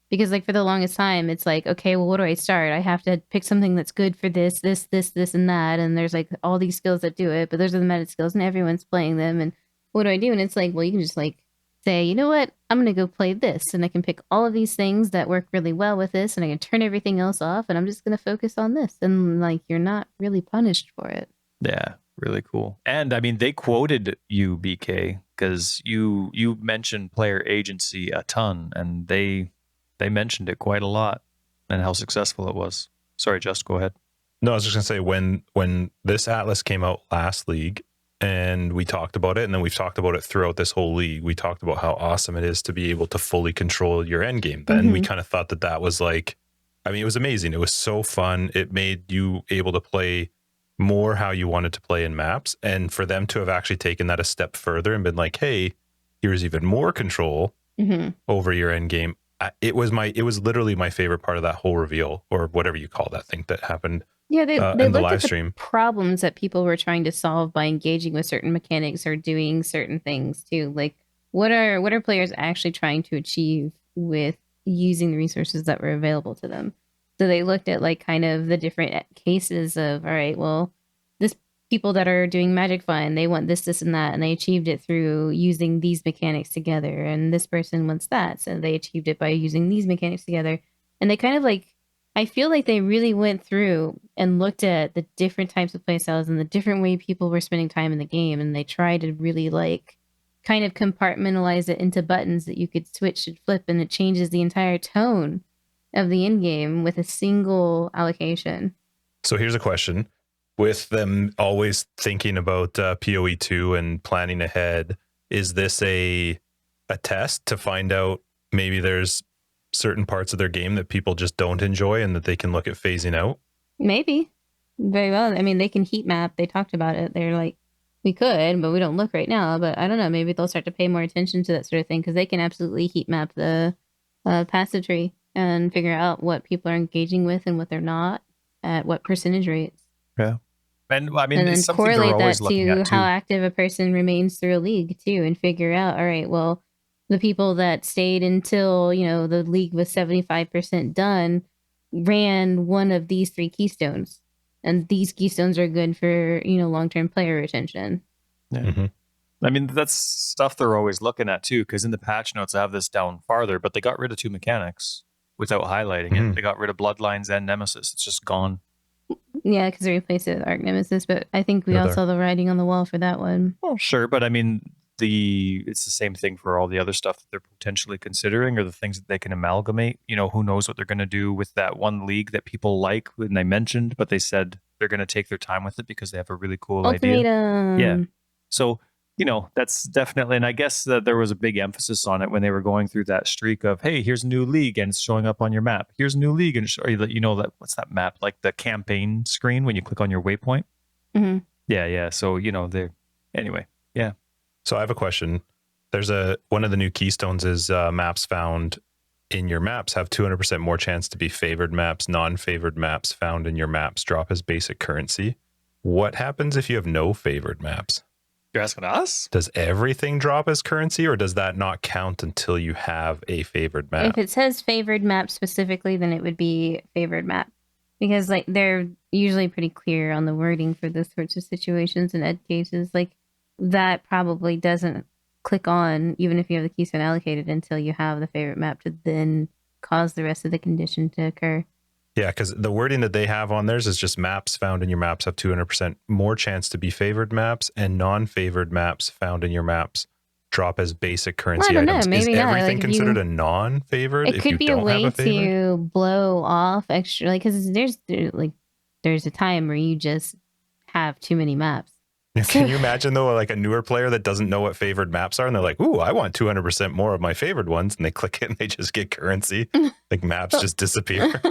Because like for the longest time, it's like, okay, well, what do I start? I have to pick something that's good for this, and that. And there's like all these skills that do it, but those are the meta skills and everyone's playing them. And what do I do? And it's like, well, you can just like say, you know what, I'm going to go play this, and I can pick all of these things that work really well with this, and I can turn everything else off, and I'm just going to focus on this. And like, you're not really punished for it. Yeah, really cool. And I mean, they quoted you, BK, because you mentioned player agency a ton, and they mentioned it quite a lot and how successful it was. Sorry, just go ahead. No, I was just gonna say when this Atlas came out last league, and we talked about it, and then we've talked about it throughout this whole league. We talked about how awesome it is to be able to fully control your end game. Then we kind of thought that was like, I mean, it was amazing. It was so fun. It made you able to play more how you wanted to play in maps, and for them to have actually taken that a step further and been like, hey, here's even more control over your end game. It was literally my favorite part of that whole reveal, or whatever you call that thing that happened. Yeah, they in the looked live at stream. the problems that people were trying to solve by engaging with certain mechanics or doing certain things too. Like, what are players actually trying to achieve with using the resources that were available to them? So they looked at like kind of the different cases of, all right, well, this people that are doing Magic Fund, they want this, this, and that, and they achieved it through using these mechanics together. And this person wants that, so they achieved it by using these mechanics together. And they kind of like, I feel like they really went through and looked at the different types of playstyles and the different way people were spending time in the game, and they tried to really like kind of compartmentalize it into buttons that you could switch and flip, and it changes the entire tone of the end game with a single allocation. So here's a question. With them always thinking about PoE 2 and planning ahead, is this a test to find out maybe there's certain parts of their game that people just don't enjoy and that they can look at phasing out? Maybe. Very well. I mean, they can heat map. They talked about it. They're like, we could, but we don't look right now. But I don't know. Maybe they'll start to pay more attention to that sort of thing, because they can absolutely heat map the passive tree and figure out what people are engaging with and what they're not at what percentage rates. Yeah. And I mean, and then it's something they're correlate that always looking to at too. how active a person remains through a league too, and figure out, all right, well, the people that stayed until, you know, the league was 75% done ran one of these 3 keystones, and these keystones are good for, you know, long-term player retention. Yeah. I mean, that's stuff they're always looking at too, because in the patch notes I have this down farther, but they got rid of 2 mechanics without highlighting it. They got rid of Bloodlines and Nemesis. It's just gone. Yeah, because they replaced it with Arc Nemesis, but I think we all saw the writing on the wall for that one. Well, sure, but I mean, it's the same thing for all the other stuff that they're potentially considering, or the things that they can amalgamate. You know, who knows what they're going to do with that one league that people like, and they mentioned, but they said they're going to take their time with it because they have a really cool idea. Yeah. So, you know, that's definitely, and I guess that there was a big emphasis on it when they were going through that streak of, hey, here's a new league and it's showing up on your map. Here's a new league, and you know, that what's that map, like the campaign screen when you click on your waypoint. Yeah. So, you know, anyway. Yeah. So I have a question. There's one of the new keystones is maps found in your maps have 200% more chance to be favored maps. Non-favored maps found in your maps drop as basic currency. What happens if you have no favored maps? You're asking us? Does everything drop as currency, or does that not count until you have a favored map? If it says favored map specifically, then it would be favored map, because like they're usually pretty clear on the wording for those sorts of situations and ed cases. Like, that probably doesn't click on, even if you have the keystone allocated, until you have the favorite map to then cause the rest of the condition to occur. Yeah, because the wording that they have on theirs is just maps found in your maps have 200% more chance to be favored maps, and non-favored maps found in your maps drop as basic currency items. Maybe is not. everything Like, considered a non-favored? It could be a way to blow off extra, like, because there's a time where you just have too many maps. Can you imagine, though, like a newer player that doesn't know what favored maps are, and they're like, ooh, I want 200% more of my favored ones, and they click it and they just get currency. Like, maps just disappear.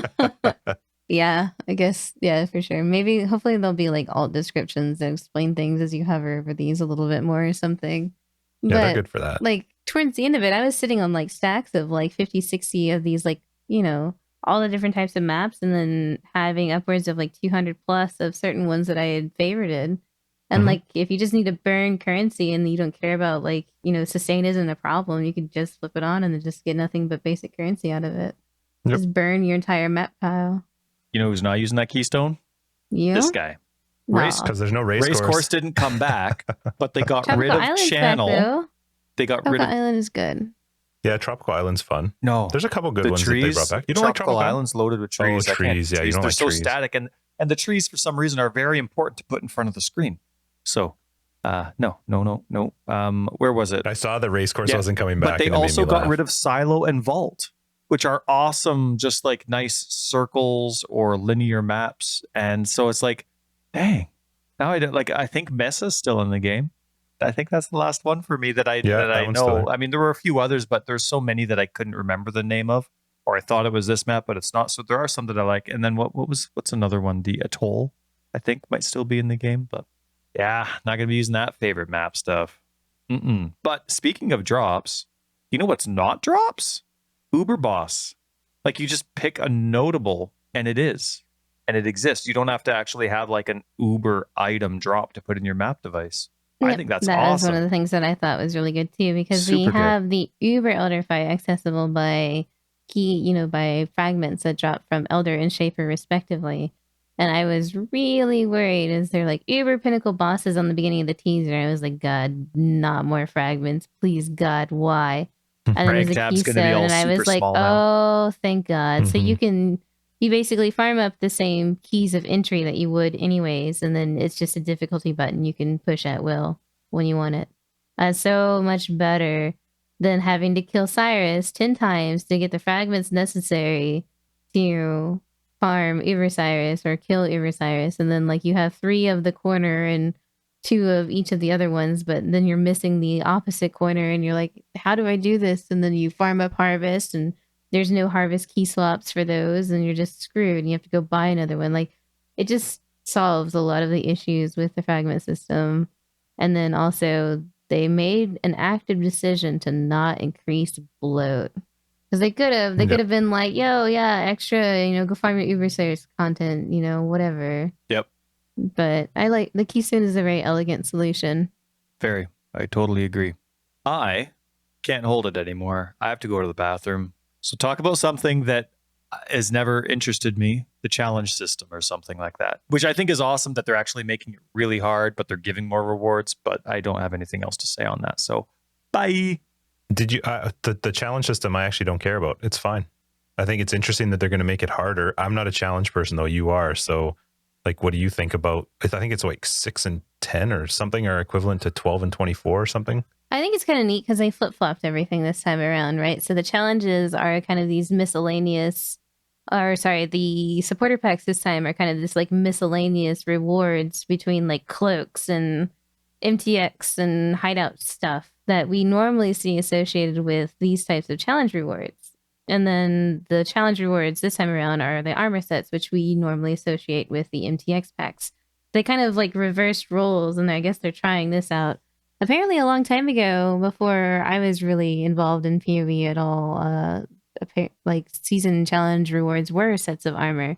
Yeah, I guess. Yeah, for sure. Maybe, hopefully there'll be like alt descriptions that explain things as you hover over these a little bit more or something. Yeah, they're good for that. Like, towards the end of it, I was sitting on like stacks of like 50, 60 of these, like, you know, all the different types of maps, and then having upwards of like 200 plus of certain ones that I had favorited. And like, if you just need to burn currency and you don't care about, like, you know, sustain isn't a problem, you could just flip it on and then just get nothing but basic currency out of it. Just burn your entire map pile. You know who's not using that keystone? You? This guy. Race, because there's no race course. Race course didn't come back, but they got rid Tropical of Island's channel. back, though. They got rid Tropical of Island is good. Yeah, Tropical Island's fun. no. There's a couple good The ones trees, that they brought back. You don't like Tropical Tropical Island? Island's loaded with trees. Oh, I can't trees. do Yeah, you don't They're like so trees. static, and the trees for some reason are very important to put in front of the screen. So, no. Where was it? I saw the race course Yeah, wasn't coming back. But they and it made also me got laugh. rid of Silo and Vault, which are awesome, just like nice circles or linear maps. And so it's like, dang. Now I think Messa's still in the game. I think that's the last one for me that I one's still know. there. I mean, there were a few others, but there's so many that I couldn't remember the name of, or I thought it was this map, but it's not. So there are some that I like. And then what's another one? The Atoll, I think, might still be in the game, but yeah, not gonna be using that favorite map stuff. But speaking of drops, you know what's not drops? Uber Boss. Like you just pick a notable and it is. And it exists. You don't have to actually have like an Uber item drop to put in your map device. I think that's that awesome. was one of the things that I thought was really good too, because we Super good. have the Uber Elder fight accessible by by fragments that drop from Elder and Shaper respectively. And I was really worried as they're like Uber Pinnacle bosses on the beginning of the teaser. I was like, God, not more fragments. Please, God, why? And then Rank there's a tab's keystone, gonna be all and I was super like, small now. oh, thank God. So you basically farm up the same keys of entry that you would anyways, and then it's just a difficulty button you can push at will when you want it. So much better than having to kill Cyrus 10 times to get the fragments necessary to farm Uber Cyrus or kill Uber Cyrus, and then like you have 3 of the corner and 2 of each of the other ones, but then you're missing the opposite corner, and you're like, how do I do this? And then you farm up harvest, and there's no harvest key swaps for those, and you're just screwed, and you have to go buy another one. Like, it just solves a lot of the issues with the fragment system. And then also, they made an active decision to not increase bloat. Because they could have been like, yo, yeah, extra, go farm your Uber Cyrus content, whatever. Yep. But I like the keystone is a very elegant solution. Very. I totally agree. I can't hold it anymore. I have to go to the bathroom. So talk about something that has never interested me, the challenge system or something like that, which I think is awesome that they're actually making it really hard, but they're giving more rewards, but I don't have anything else to say on that. So bye. Did you, the challenge system, I actually don't care about. It's fine. I think it's interesting that they're going to make it harder. I'm not a challenge person though. You are. So like, what do you think about, I think it's like 6 and 10 or something are equivalent to 12 and 24 or something. I think it's kind of neat because they flip-flopped everything this time around, right? So the challenges are kind of these miscellaneous, the supporter packs this time are kind of this like miscellaneous rewards between like cloaks and MTX and hideout stuff that we normally see associated with these types of challenge rewards. And then the challenge rewards this time around are the armor sets, which we normally associate with the MTX packs. They kind of like reversed roles, and I guess they're trying this out. Apparently a long time ago, before I was really involved in PoE at all, like season challenge rewards were sets of armor.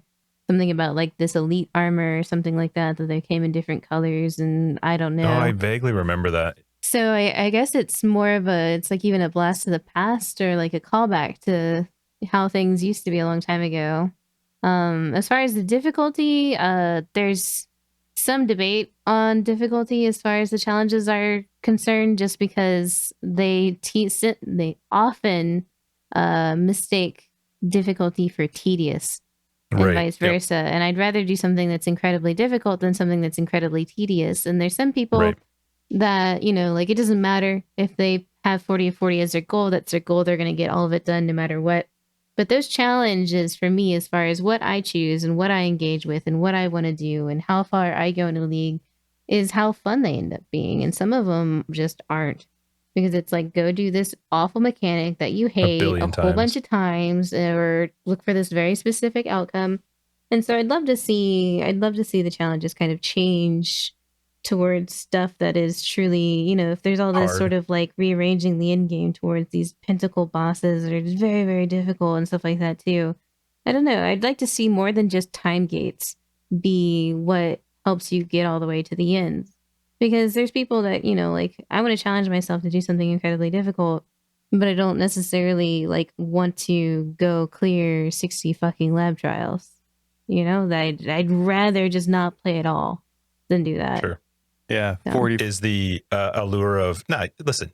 Something about like this elite armor or something like that they came in different colors, and I don't know. Oh, I vaguely remember that. So I guess it's more of it's like even a blast to the past or like a callback to how things used to be a long time ago. As far as the difficulty, there's some debate on difficulty as far as the challenges are concerned, just because they often mistake difficulty for tedious and vice versa. Yep. And I'd rather do something that's incredibly difficult than something that's incredibly tedious. And there's some people that, like it doesn't matter if they have 40 of 40 as their goal, that's their goal. They're going to get all of it done no matter what. But those challenges for me, as far as what I choose and what I engage with and what I want to do and how far I go in a league, is how fun they end up being. And some of them just aren't, because it's like, go do this awful mechanic that you hate a whole bunch of times, or look for this very specific outcome. And so I'd love to see the challenges kind of change towards stuff that is truly, if there's all this hard, sort of like rearranging the end game towards these pentacle bosses that are just very, very difficult and stuff like that too. I don't know. I'd like to see more than just time gates be what helps you get all the way to the end. Because there's people that, like, I want to challenge myself to do something incredibly difficult, but I don't necessarily like want to go clear 60 fucking lab trials. I'd rather just not play at all than do that. Sure. Yeah, so. 40 is the allure of listen.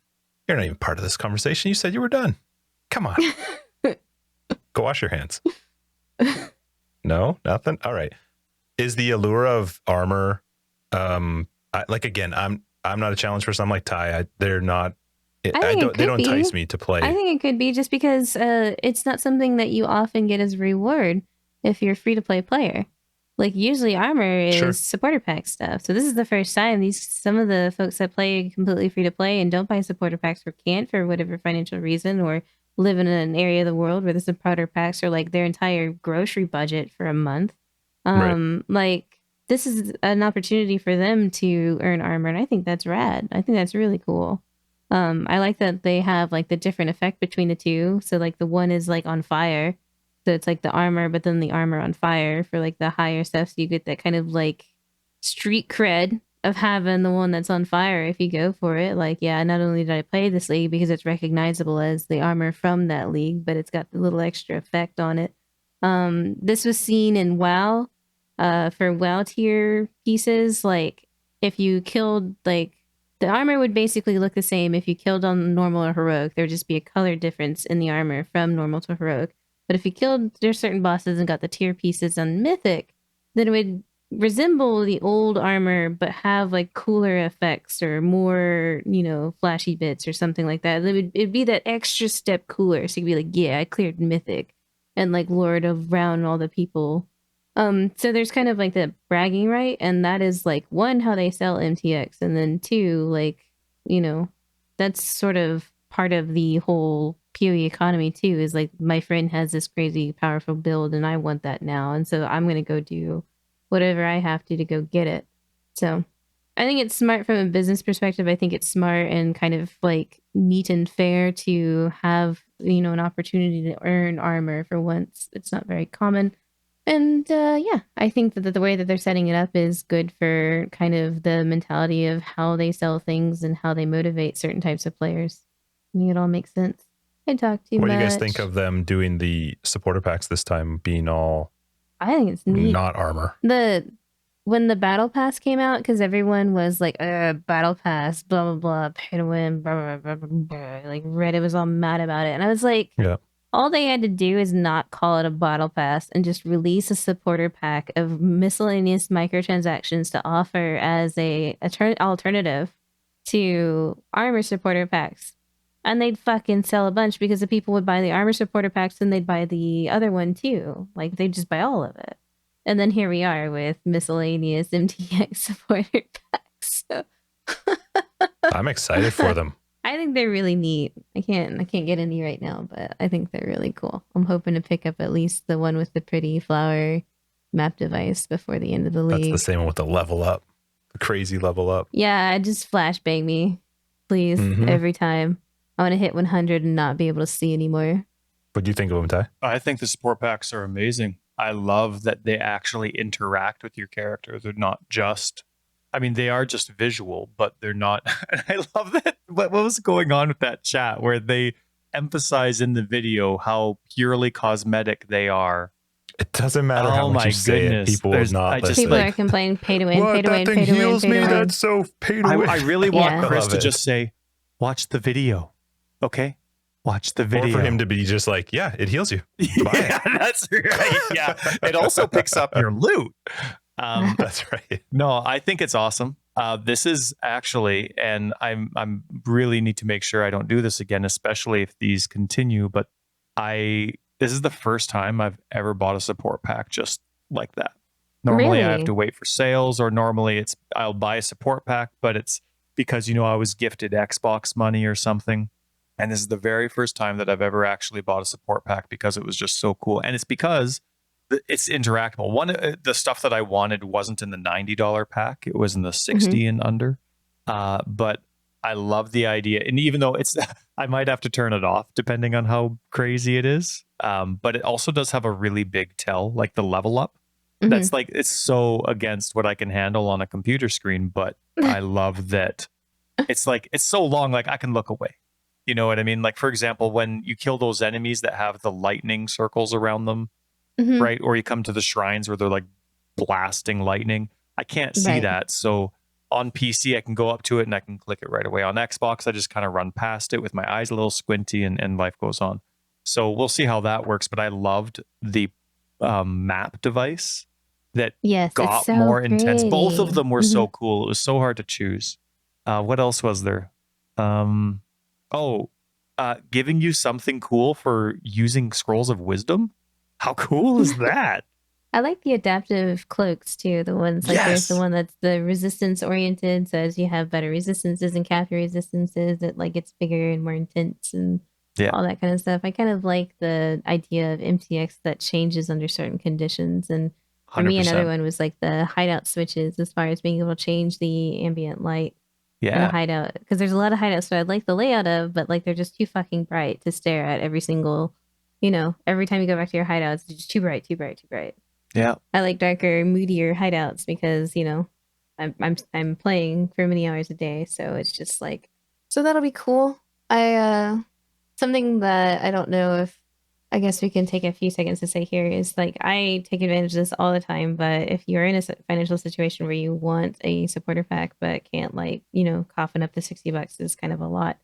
You're not even part of this conversation. You said you were done. Come on. Go wash your hands. No, nothing. All right. Is the allure of armor, again, I'm not a challenge person. I'm like Ty. They're not. They don't entice me to play. I think it could be just because it's not something that you often get as a reward if you're a free to play player. Like usually armor is supporter pack stuff. So this is the first time some of the folks that play completely free to play and don't buy supporter packs or can't for whatever financial reason, or live in an area of the world where the supporter packs are like their entire grocery budget for a month. Like this is an opportunity for them to earn armor, and I think that's rad. I think that's really cool. I like that they have like the different effect between the two. So like the one is like on fire. So it's like the armor, but then the armor on fire for like the higher stuff. So you get that kind of like street cred of having the one that's on fire if you go for it. Like, yeah, not only did I play this league because it's recognizable as the armor from that league, but it's got the little extra effect on it. This was seen in WoW, for WoW tier pieces. Like if you killed, like the armor would basically look the same if you killed on normal or heroic. There would just be a color difference in the armor from normal to heroic. But if you killed there's certain bosses and got the tier pieces on Mythic, then it would resemble the old armor, but have like cooler effects or more, flashy bits or something like that. It'd be that extra step cooler. So you'd be like, yeah, I cleared Mythic and like Lord around all the people. So there's kind of like the bragging right, and that is like one, how they sell MTX, and then two, like, that's sort of part of the whole PoE economy too, is like my friend has this crazy powerful build and I want that now, and so I'm gonna go do whatever I have to go get it. So I think it's smart from a business perspective. I think it's smart and kind of like neat and fair to have an opportunity to earn armor for once. It's not very common. And yeah, I think that the way that they're setting it up is good for kind of the mentality of how they sell things and how they motivate certain types of players. I think it all makes sense. I talk too much. What do you guys think of them doing the supporter packs this time being all? I think it's neat. Not armor. When the battle pass came out, because everyone was like, battle pass, blah blah blah, pay to win, blah, blah, blah, blah, blah. Like Reddit was all mad about it, and I was like, yeah. All they had to do is not call it a battle pass and just release a supporter pack of miscellaneous microtransactions to offer as a alternative to armor supporter packs. And they'd fucking sell a bunch because the people would buy the armor supporter packs and they'd buy the other one too. Like they'd just buy all of it. And then here we are with miscellaneous MTX supporter packs. So. I'm excited for them. I think they're really neat. I can't get any right now, but I think they're really cool. I'm hoping to pick up at least the one with the pretty flower map device before the end of the league. That's the same one with the level up, the crazy level up. Yeah, just flashbang me, please, every time. I want to hit 100 and not be able to see anymore. What do you think of them, Ty? I think the support packs are amazing. I love that they actually interact with your character. They're not just... I mean, they are just visual, but they're not. And I love that. What was going on with that chat where they emphasize in the video how purely cosmetic they are? It doesn't matter how much you say it. People will not listen. People are complaining, pay to win, what? Pay to That win, thing pay to heals win, pay me. to win. That's so pay to win. I really want Chris to just say, watch the video. Okay? Watch the video. Or for him to be just like, yeah, it heals you. Yeah, that's right. Yeah. It also picks up your loot. That's right. No, I think it's awesome. This is actually, and I'm really need to make sure I don't do this again, especially if these continue. But this is the first time I've ever bought a support pack just like that. Normally, I have to wait for sales, or normally I'll buy a support pack, but it's because I was gifted Xbox money or something. And this is the very first time that I've ever actually bought a support pack because it was just so cool, and it's because it's interactable. One, the stuff that I wanted wasn't in the $90 pack. It was in the 60 and under. But I love the idea. And even though I might have to turn it off depending on how crazy it is. But it also does have a really big tell, like the level up. That's like, it's so against what I can handle on a computer screen. But I love that it's so long, like I can look away. You know what I mean? Like, for example, when you kill those enemies that have the lightning circles around them, right? Or you come to the shrines where they're like blasting lightning. I can't see that. So on PC, I can go up to it and I can click it right away. On Xbox, I just kind of run past it with my eyes a little squinty and life goes on. So we'll see how that works. But I loved the map device that Yes, it's got so more intense. Both of pretty. them were so cool. It was so hard to choose. What else was there? Giving you something cool for using scrolls of wisdom. How cool is that? I like the adaptive cloaks too. The ones like there's the one that's the resistance oriented, so as you have better resistances and cap your resistances, it like gets bigger and more intense and all that kind of stuff. I kind of like the idea of MTX that changes under certain conditions. And for 100%. me, another one was like the hideout switches as far as being able to change the ambient light in a hideout. Because there's a lot of hideouts that I like the layout of, but like they're just too fucking bright to stare at every single, every time you go back to your hideout, it's just too bright, too bright, too bright. Yeah. I like darker, moodier hideouts because, I'm playing for many hours a day, so it's just like, so that'll be cool. Something that I don't know if I guess we can take a few seconds to say here is like I take advantage of this all the time, but if you're in a financial situation where you want a supporter pack but can't coughin up the $60 is kind of a lot.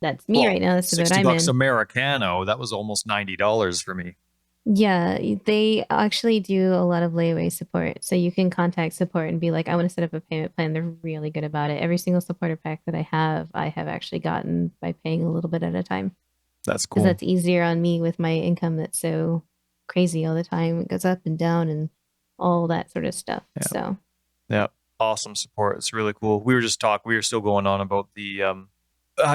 That's me right now. That's what I'm in. $60 Americano. That was almost $90 for me. Yeah, they actually do a lot of layaway support. So you can contact support and be like, I want to set up a payment plan. They're really good about it. Every single supporter pack that I have actually gotten by paying a little bit at a time. That's cool. Because that's easier on me with my income that's so crazy all the time. It goes up and down and all that sort of stuff. Yeah. So, yeah, awesome support. It's really cool. We were still going on about the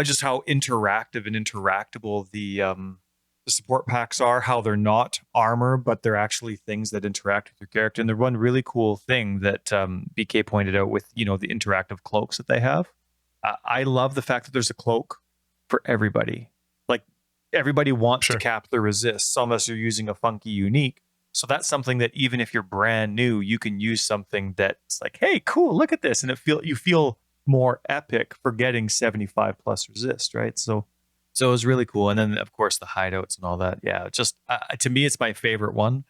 just how interactive and interactable the support packs are, how they're not armor, but they're actually things that interact with your character. And the one really cool thing that BK pointed out with, the interactive cloaks that they have. I love the fact that there's a cloak for everybody. Like everybody wants to cap their resists unless you're using a funky unique. So that's something that even if you're brand new, you can use something that's like, hey, cool, look at this. And you feel more epic for getting 75 plus resist, right? So it was really cool. And then, of course, the hideouts and all that. Yeah, just to me, it's my favorite one.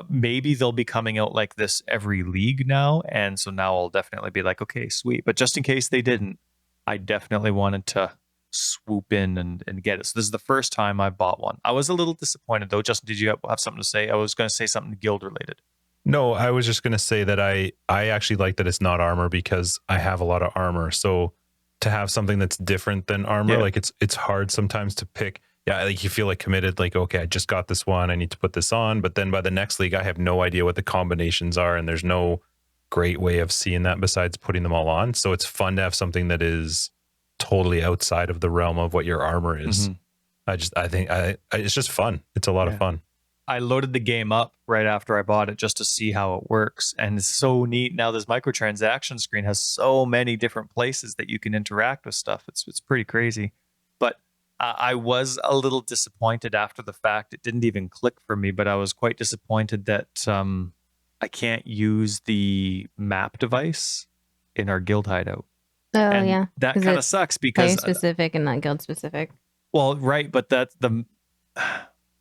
Maybe they'll be coming out like this every league now. And so now I'll definitely be like, okay, sweet. But just in case they didn't, I definitely wanted to swoop in and get it. So this is the first time I bought one. I was a little disappointed, though. Justin, did you have something to say? I was going to say something guild related. No, I was just going to say that I actually like that it's not armor because I have a lot of armor. So to have something that's different than armor, like it's hard sometimes to pick. Yeah, like you feel like committed, like, okay, I just got this one, I need to put this on. But then by the next league, I have no idea what the combinations are, and there's no great way of seeing that besides putting them all on. So it's fun to have something that is totally outside of the realm of what your armor is. Mm-hmm. I think it's just fun. It's a lot of fun. I loaded the game up right after I bought it just to see how it works. And it's so neat. Now this microtransaction screen has so many different places that you can interact with stuff. It's pretty crazy. But I was a little disappointed after the fact. It didn't even click for me, but I was quite disappointed that I can't use the map device in our guild hideout. Oh, and yeah. That kind of sucks because player specific and not guild specific. Well, right. But that's the...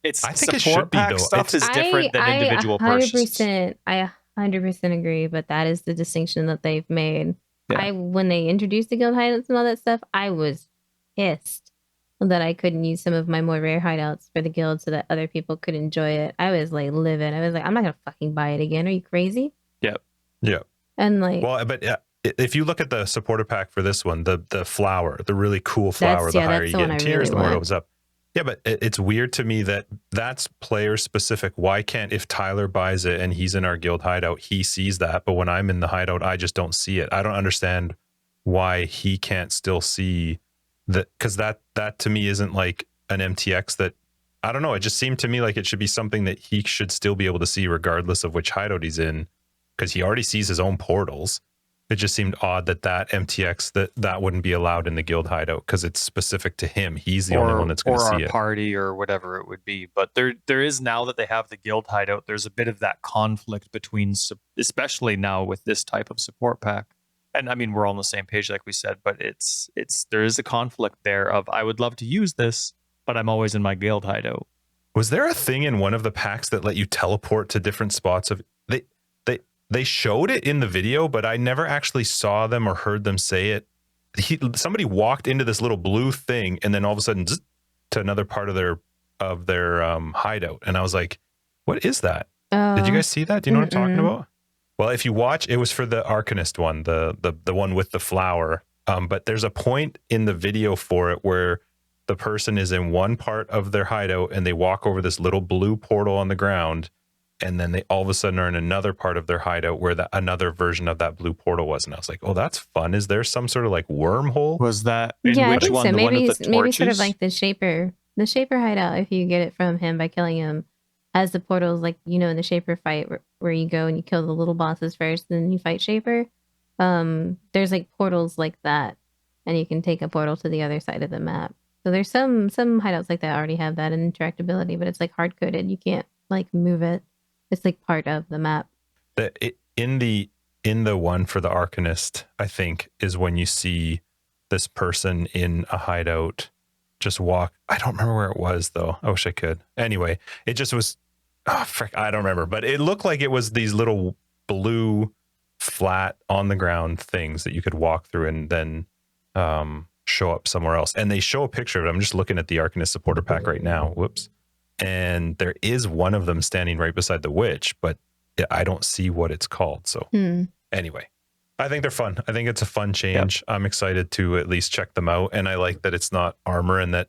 I think it should be, though. Stuff is different than individual purchases. I 100% agree, but that is the distinction that they've made. Yeah. When they introduced the guild hideouts and all that stuff, I was pissed that I couldn't use some of my more rare hideouts for the guild so that other people could enjoy it. I was like livid. I was like, I'm not gonna fucking buy it again. Are you crazy? Yep. Yeah. And like, well, but if you look at the supporter pack for this one, the flower, the really cool flower, the higher you get in tiers, the more it opens up. Yeah, but it's weird to me that that's player specific. Why can't, if Tyler buys it and he's in our guild hideout, he sees that, but when I'm in the hideout, I just don't see it. I don't understand why he can't still see that, because that to me isn't like an MTX that, I don't know, it just seemed to me like it should be something that he should still be able to see regardless of which hideout he's in, because he already sees his own portals. It just seemed odd that MTX that wouldn't be allowed in the guild hideout because it's specific to him. He's the only one that's going to see it. Or our party or whatever it would be. But there is, now that they have the guild hideout, there's a bit of that conflict between, especially now with this type of support pack. And I mean, we're all on the same page, like we said, but there is a conflict there of, I would love to use this, but I'm always in my guild hideout. Was there a thing in one of the packs that let you teleport to different spots of they showed it in the video, but I never actually saw them or heard them say it. Somebody walked into this little blue thing and then all of a sudden to another part of their hideout, and I was like, what is that? Did you guys see that? Do you know what I'm talking about? Well, if you watch, it was for the Arcanist one, the one with the flower. But there's a point in the video for it where the person is in one part of their hideout and they walk over this little blue portal on the ground, and then they all of a sudden are in another part of their hideout where another version of that blue portal was. And I was like, oh, that's fun. Is there some sort of like wormhole? Was that in Yeah, I which think one? so. The Maybe one with the torches? maybe sort of like the Shaper hideout. If you get it from him by killing him, as the portals, like in the Shaper fight where you go and you kill the little bosses first, then you fight Shaper. There's like portals like that, and you can take a portal to the other side of the map. So there's some hideouts like that already have that interactability, but it's like hard coded. You can't like move it. It's like part of the map. In the one for the Arcanist, I think, is when you see this person in a hideout just walk. I don't remember where it was though. I wish I could. Anyway, it just was, frick, I don't remember, but it looked like it was these little blue flat on the ground things that you could walk through and then show up somewhere else. And they show a picture of it. I'm just looking at the Arcanist supporter pack right now. Whoops. And there is one of them standing right beside the witch, but I don't see what it's called. So anyway, I think they're fun. I think it's a fun change. Yep. I'm excited to at least check them out. And I like that it's not armor, and that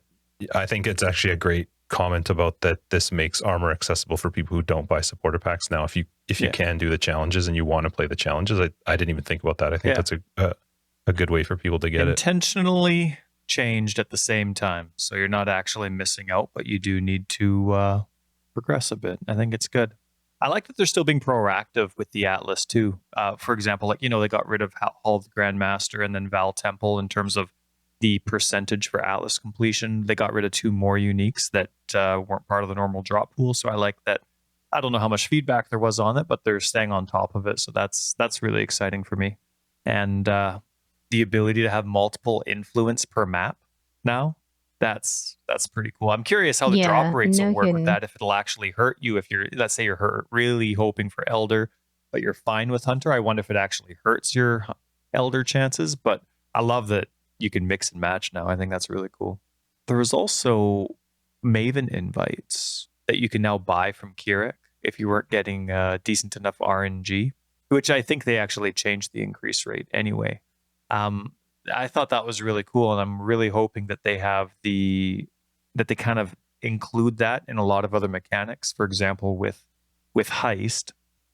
I think it's actually a great comment about that this makes armor accessible for people who don't buy supporter packs now. If you can do the challenges and you want to play the challenges, I didn't even think about that. I think that's a good way for people to get intentionally changed at the same time, so you're not actually missing out, but you do need to progress a bit. I think it's good. I like that they're still being proactive with the Atlas too. For example, like they got rid of Hall of the Grandmaster and then Val Temple in terms of the percentage for Atlas completion. They got rid of 2 more uniques that weren't part of the normal drop pool. So I like that. I don't know how much feedback there was on it, but they're staying on top of it. So that's really exciting for me. And the ability to have multiple influence per map now, that's pretty cool. I'm curious how the drop rates will work with that. If it'll actually hurt you, if you're, let's say you're really hoping for Elder, but you're fine with Hunter. I wonder if it actually hurts your Elder chances. But I love that you can mix and match now. I think that's really cool. There was also Maven invites that you can now buy from Keurig if you weren't getting decent enough RNG, which I think they actually changed the increase rate anyway. I thought that was really cool, and I'm really hoping that they kind of include that in a lot of other mechanics. For example, with Heist,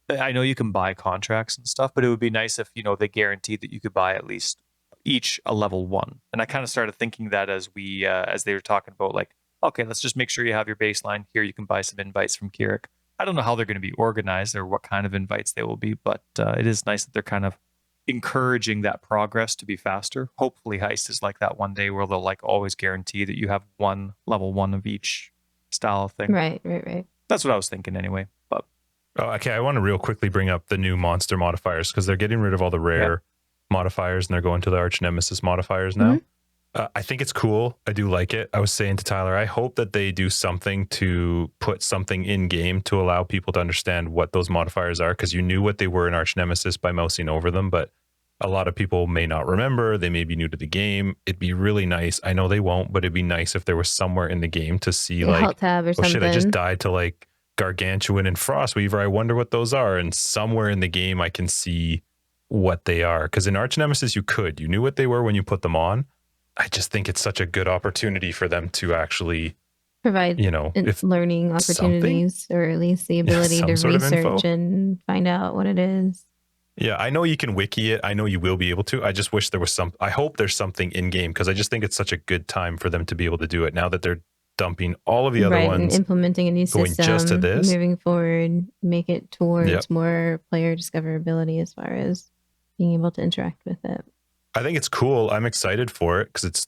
I know you can buy contracts and stuff, but it would be nice if they guaranteed that you could buy at least each a level 1. And I kind of started thinking that as they were talking about, like, okay, let's just make sure you have your baseline here. You can buy some invites from Keurig. I don't know how they're going to be organized or what kind of invites they will be, but it is nice that they're kind of encouraging that progress to be faster. Hopefully Heist is like that one day where they'll like always guarantee that you have one level 1 of each style of thing. Right. That's what I was thinking anyway. But okay, I want to real quickly bring up the new monster modifiers, because they're getting rid of all the rare modifiers and they're going to the arch nemesis modifiers now. I think it's cool. I do like it. I was saying to Tyler, I hope that they do something to put something in game to allow people to understand what those modifiers are, because you knew what they were in arch nemesis by mousing over them, but a lot of people may not remember. They may be new to the game. It'd be really nice. I know they won't, but it'd be nice if there was somewhere in the game to see like, tab or shit, I just died to like Gargantuan and Frostweaver. I wonder what those are. And somewhere in the game I can see what they are. Because in arch nemesis you knew what they were when you put them on. I just think it's such a good opportunity for them to actually provide learning opportunities, or at least the ability to research and find out what it is. Yeah, I know you can wiki it. I know you will be able to. I just wish there was I hope there's something in game, because I just think it's such a good time for them to be able to do it now that they're dumping all of the other ones, and implementing a new system, just to this, moving forward, make it towards more player discoverability as far as being able to interact with it. I think it's cool. I'm excited for it because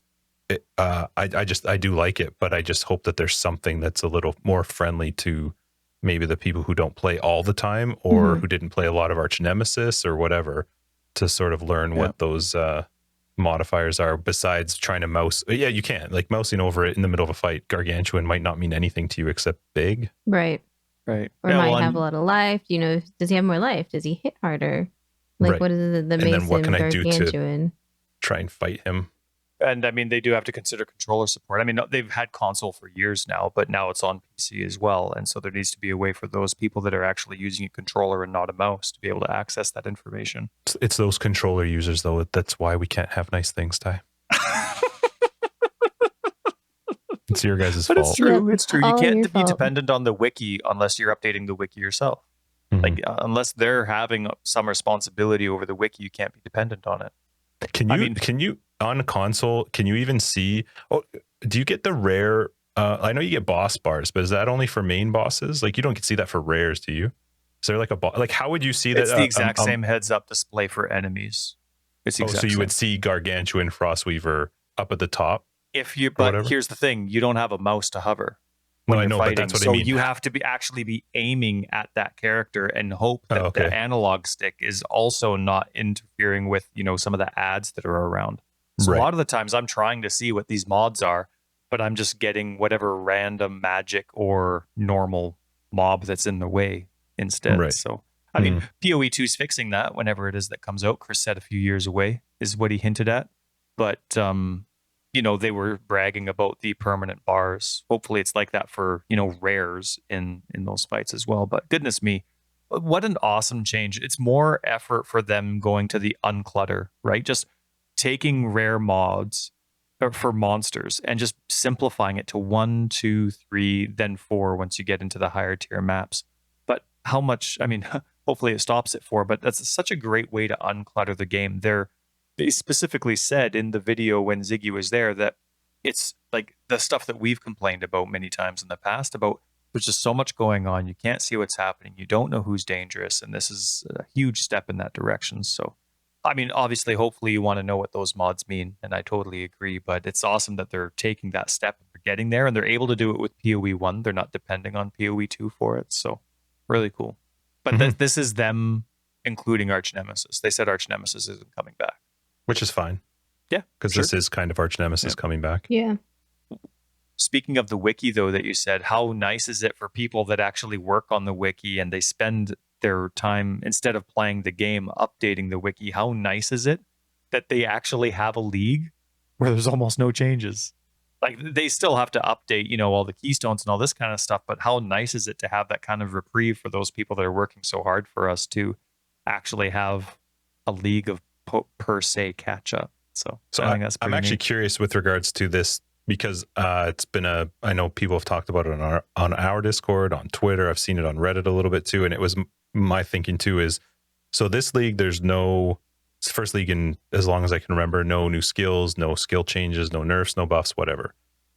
I do like it, but I just hope that there's something that's a little more friendly to maybe the people who don't play all the time, or who didn't play a lot of arch nemesis or whatever, to sort of learn what those modifiers are, besides trying to mouse. Yeah, you can, like, mousing over it in the middle of a fight. Gargantuan might not mean anything to you except big. Right. Right. Or might have a lot of life. You know, does he have more life? Does he hit harder? Like, Right. what is the And then what Mason can I do to gargantuan? try and fight him? And I mean, they do have to consider controller support. I mean, they've had console for years now, but now it's on PC as well. And so there needs to be a way for those people that are actually using a controller and not a mouse to be able to access that information. It's those controller users, though. That's why we can't have nice things, Ty. It's your guys' fault. It's true. Yep, It's true. You all your can't be fault. dependent on the wiki unless you're updating the wiki yourself. Mhm. Like, unless they're having some responsibility over the wiki, you can't be dependent on it. Can you on console, can you even see, do you get the rare, I know you get boss bars, but is that only for main bosses? Like, you don't see that for rares, do you? Is there like like, how would you see that? It's the exact same heads up display for enemies. It's the exact so you same. would see Gargantuan Frostweaver up at the top? But here's the thing, you don't have a mouse to hover. No, I know, but that's what I mean. So you have to actually be aiming at that character and hope that the analog stick is also not interfering with, some of the ads that are around. So a lot of the times I'm trying to see what these mods are, but I'm just getting whatever random magic or normal mob that's in the way instead. Right. So, I mean, PoE2 is fixing that whenever it is that comes out. Chris said a few years away is what he hinted at. But, they were bragging about the permanent bars. Hopefully it's like that for, rares in those fights as well. But goodness me, what an awesome change. It's more effort for them going to the unclutter, right? Just taking rare mods for monsters and just simplifying it to 1, 2, 3, then 4 once you get into the higher tier maps. But how much, I mean, hopefully it stops at 4, but that's such a great way to unclutter the game. They specifically said in the video when Ziggy was there that it's like the stuff that we've complained about many times in the past about there's just so much going on. You can't see what's happening. You don't know who's dangerous. And this is a huge step in that direction. So, I mean, obviously, hopefully you want to know what those mods mean. And I totally agree. But it's awesome that they're taking that step and they're getting there. And they're able to do it with PoE 1. They're not depending on PoE 2 for it. So, really cool. But this is them including Arch Nemesis. They said Arch Nemesis isn't coming back. Which is fine. Yeah. Because this is kind of Arch Nemesis coming back. Yeah. Speaking of the wiki, though, that you said, how nice is it for people that actually work on the wiki and they spend their time, instead of playing the game, updating the wiki? How nice is it that they actually have a league where there's almost no changes? Like, they still have to update, all the keystones and all this kind of stuff, but how nice is it to have that kind of reprieve for those people that are working so hard for us to actually have a league of per se catch up? So I think that's pretty I'm actually neat. curious with regards to this, because it's been I know people have talked about it on our Discord, on Twitter. I've seen it on Reddit a little bit too. And it was my thinking too is, so this league, there's it's the first league in as long as I can remember, no new skills, no skill changes, no nerfs, no buffs, whatever.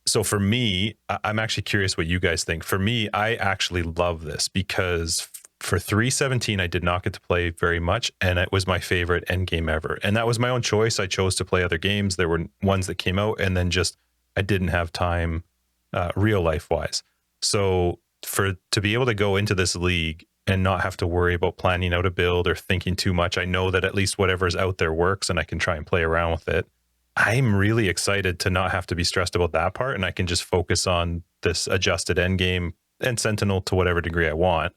So for me, I'm actually curious what you guys think. For me, I actually love this because for 3.17, I did not get to play very much, and it was my favorite endgame ever. And that was my own choice. I chose to play other games. There were ones that came out, and then just I didn't have time real life wise. So to be able to go into this league and not have to worry about planning out a build or thinking too much, I know that at least whatever's out there works and I can try and play around with it. I'm really excited to not have to be stressed about that part, and I can just focus on this adjusted endgame and Sentinel to whatever degree I want.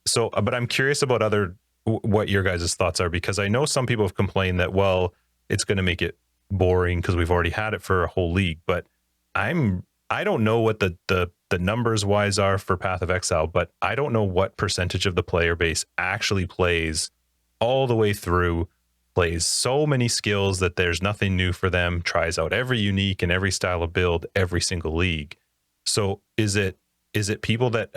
So, but I'm curious about what your guys' thoughts are, because I know some people have complained that, well, it's going to make it boring because we've already had it for a whole league. But I don't know what the numbers wise are for Path of Exile, but I don't know what percentage of the player base actually plays all the way through, plays so many skills that there's nothing new for them, tries out every unique and every style of build every single league. So is it people that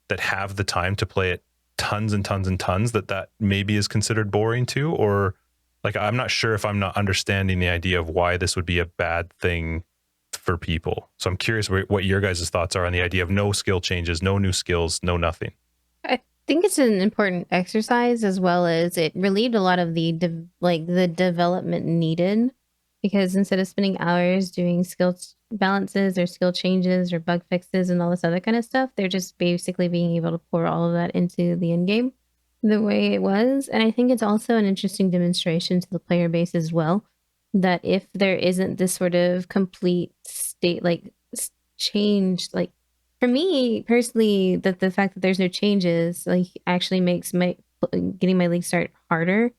that have the time to play it tons and tons and tons that maybe is considered boring too? Or like, I'm not sure if I'm not understanding the idea of why this would be a bad thing for people. So I'm curious what your guys' thoughts are on the idea of no skill changes, no new skills, no nothing. I think it's an important exercise, as well as it relieved a lot of the development needed, because instead of spending hours doing skill balances or skill changes or bug fixes and all this other kind of stuff, they're just basically being able to pour all of that into the end game the way it was. And I think it's also an interesting demonstration to the player base as well, that if there isn't this sort of complete state change, like, for me personally, that the fact that there's no changes like actually makes my getting my league start harder,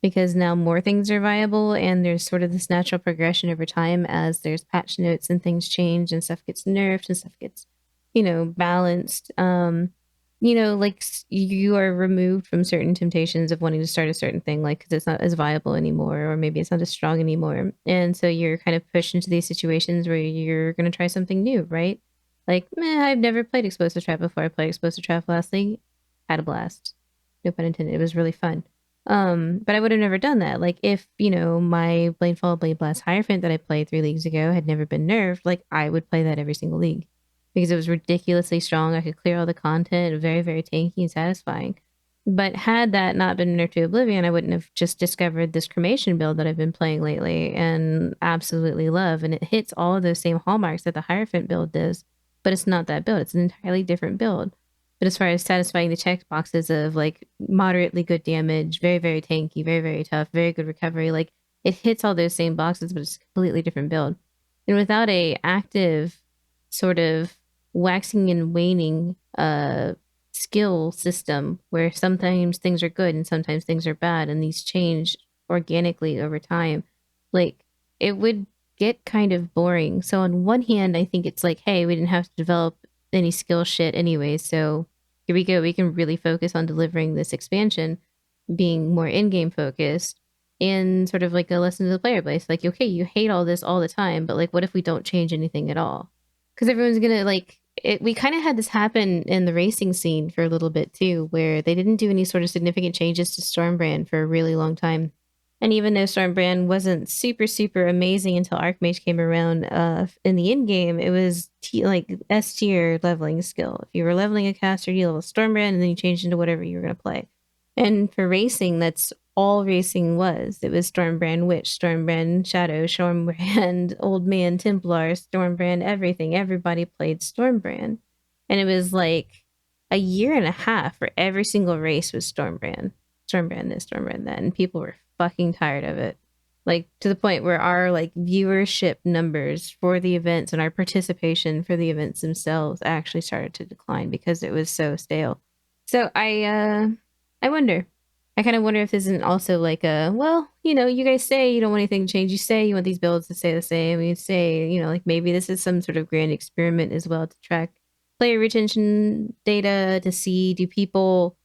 because now more things are viable and there's sort of this natural progression over time as there's patch notes and things change and stuff gets nerfed and stuff gets, balanced. Like you are removed from certain temptations of wanting to start a certain thing, like because it's not as viable anymore, or maybe it's not as strong anymore. And so you're kind of pushed into these situations where you're going to try something new, right? Like, I've never played Explosive Trap before. I played Explosive Trap last league, had a blast. No pun intended. It was really fun. But I would have never done that. Like if, my Bladefall Blade Blast Hierophant that I played 3 leagues ago had never been nerfed, like I would play that every single league because it was ridiculously strong. I could clear all the content, very, very tanky and satisfying. But had that not been nerfed to oblivion, I wouldn't have just discovered this cremation build that I've been playing lately and absolutely love. And it hits all of those same hallmarks that the Hierophant build does, but it's not that build. It's an entirely different build. But as far as satisfying the check boxes of like moderately good damage, very, very tanky, very, very tough, very good recovery, like it hits all those same boxes, but it's a completely different build. And without a active sort of waxing and waning skill system where sometimes things are good and sometimes things are bad and these change organically over time, like it would get kind of boring. So on one hand, I think it's like, hey, we didn't have to develop any skill shit anyway, so here we go. We can really focus on delivering this expansion, being more in-game focused, and sort of like a lesson to the player base. Like, okay, you hate all this all the time, but like, what if we don't change anything at all? Because everyone's gonna like it. We kind of had this happen in the racing scene for a little bit too, where they didn't do any sort of significant changes to Stormbrand for a really long time. And even though Stormbrand wasn't super, super amazing until Archmage came around in the in-game, it was like S tier leveling skill. If you were leveling a caster, you level Stormbrand, and then you changed into whatever you were going to play. And for racing, that's all racing was. It was Stormbrand Witch, Stormbrand Shadow, Stormbrand Old Man Templar, Stormbrand everything. Everybody played Stormbrand. And it was like a year and a half for every single race was Stormbrand. Stormbrand this, Stormbrand that. And people were fucking tired of it, like to the point where our like viewership numbers for the events and our participation for the events themselves actually started to decline because it was so stale. So I wonder, I kind of wonder if this isn't also like you guys say you don't want anything to change, you say you want these builds to stay the same, you say like maybe this is some sort of grand experiment as well to track player retention data to see, do people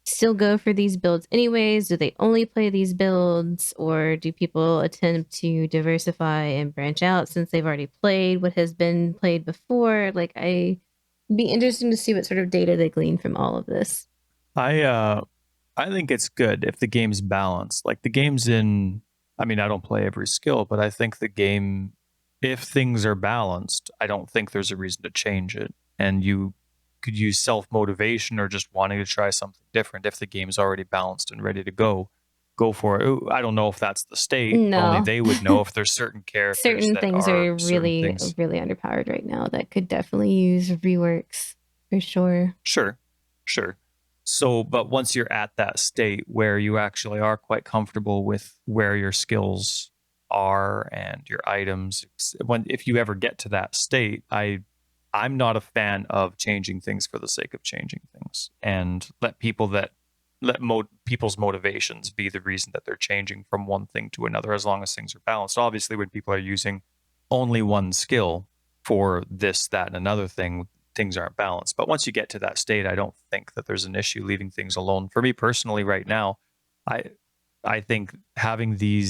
still go for these builds anyways? Do they only play these builds, or do people attempt to diversify and branch out since they've already played what has been played before? Like, I be interesting to see what sort of data they glean from all of this. I think it's good if the game's balanced. Like the game's in, I mean, I don't play every skill, but I think the game, if things are balanced, I don't think there's a reason to change it. And you could use self-motivation or just wanting to try something different. If the game's already balanced and ready to go for it. Ooh, I don't know if that's the state. No. Only they would know if there's certain characters. Certain that things are really, things. really underpowered right now that could definitely use reworks for sure. Sure. So, but once you're at that state where you actually are quite comfortable with where your skills are and your items, if you ever get to that state, I'm not a fan of changing things for the sake of changing things, and let people's motivations be the reason that they're changing from one thing to another, as long as things are balanced. Obviously, when people are using only one skill for this, that, and another thing, things aren't balanced. But once you get to that state, I don't think that there's an issue leaving things alone. For me personally, right now, I think having the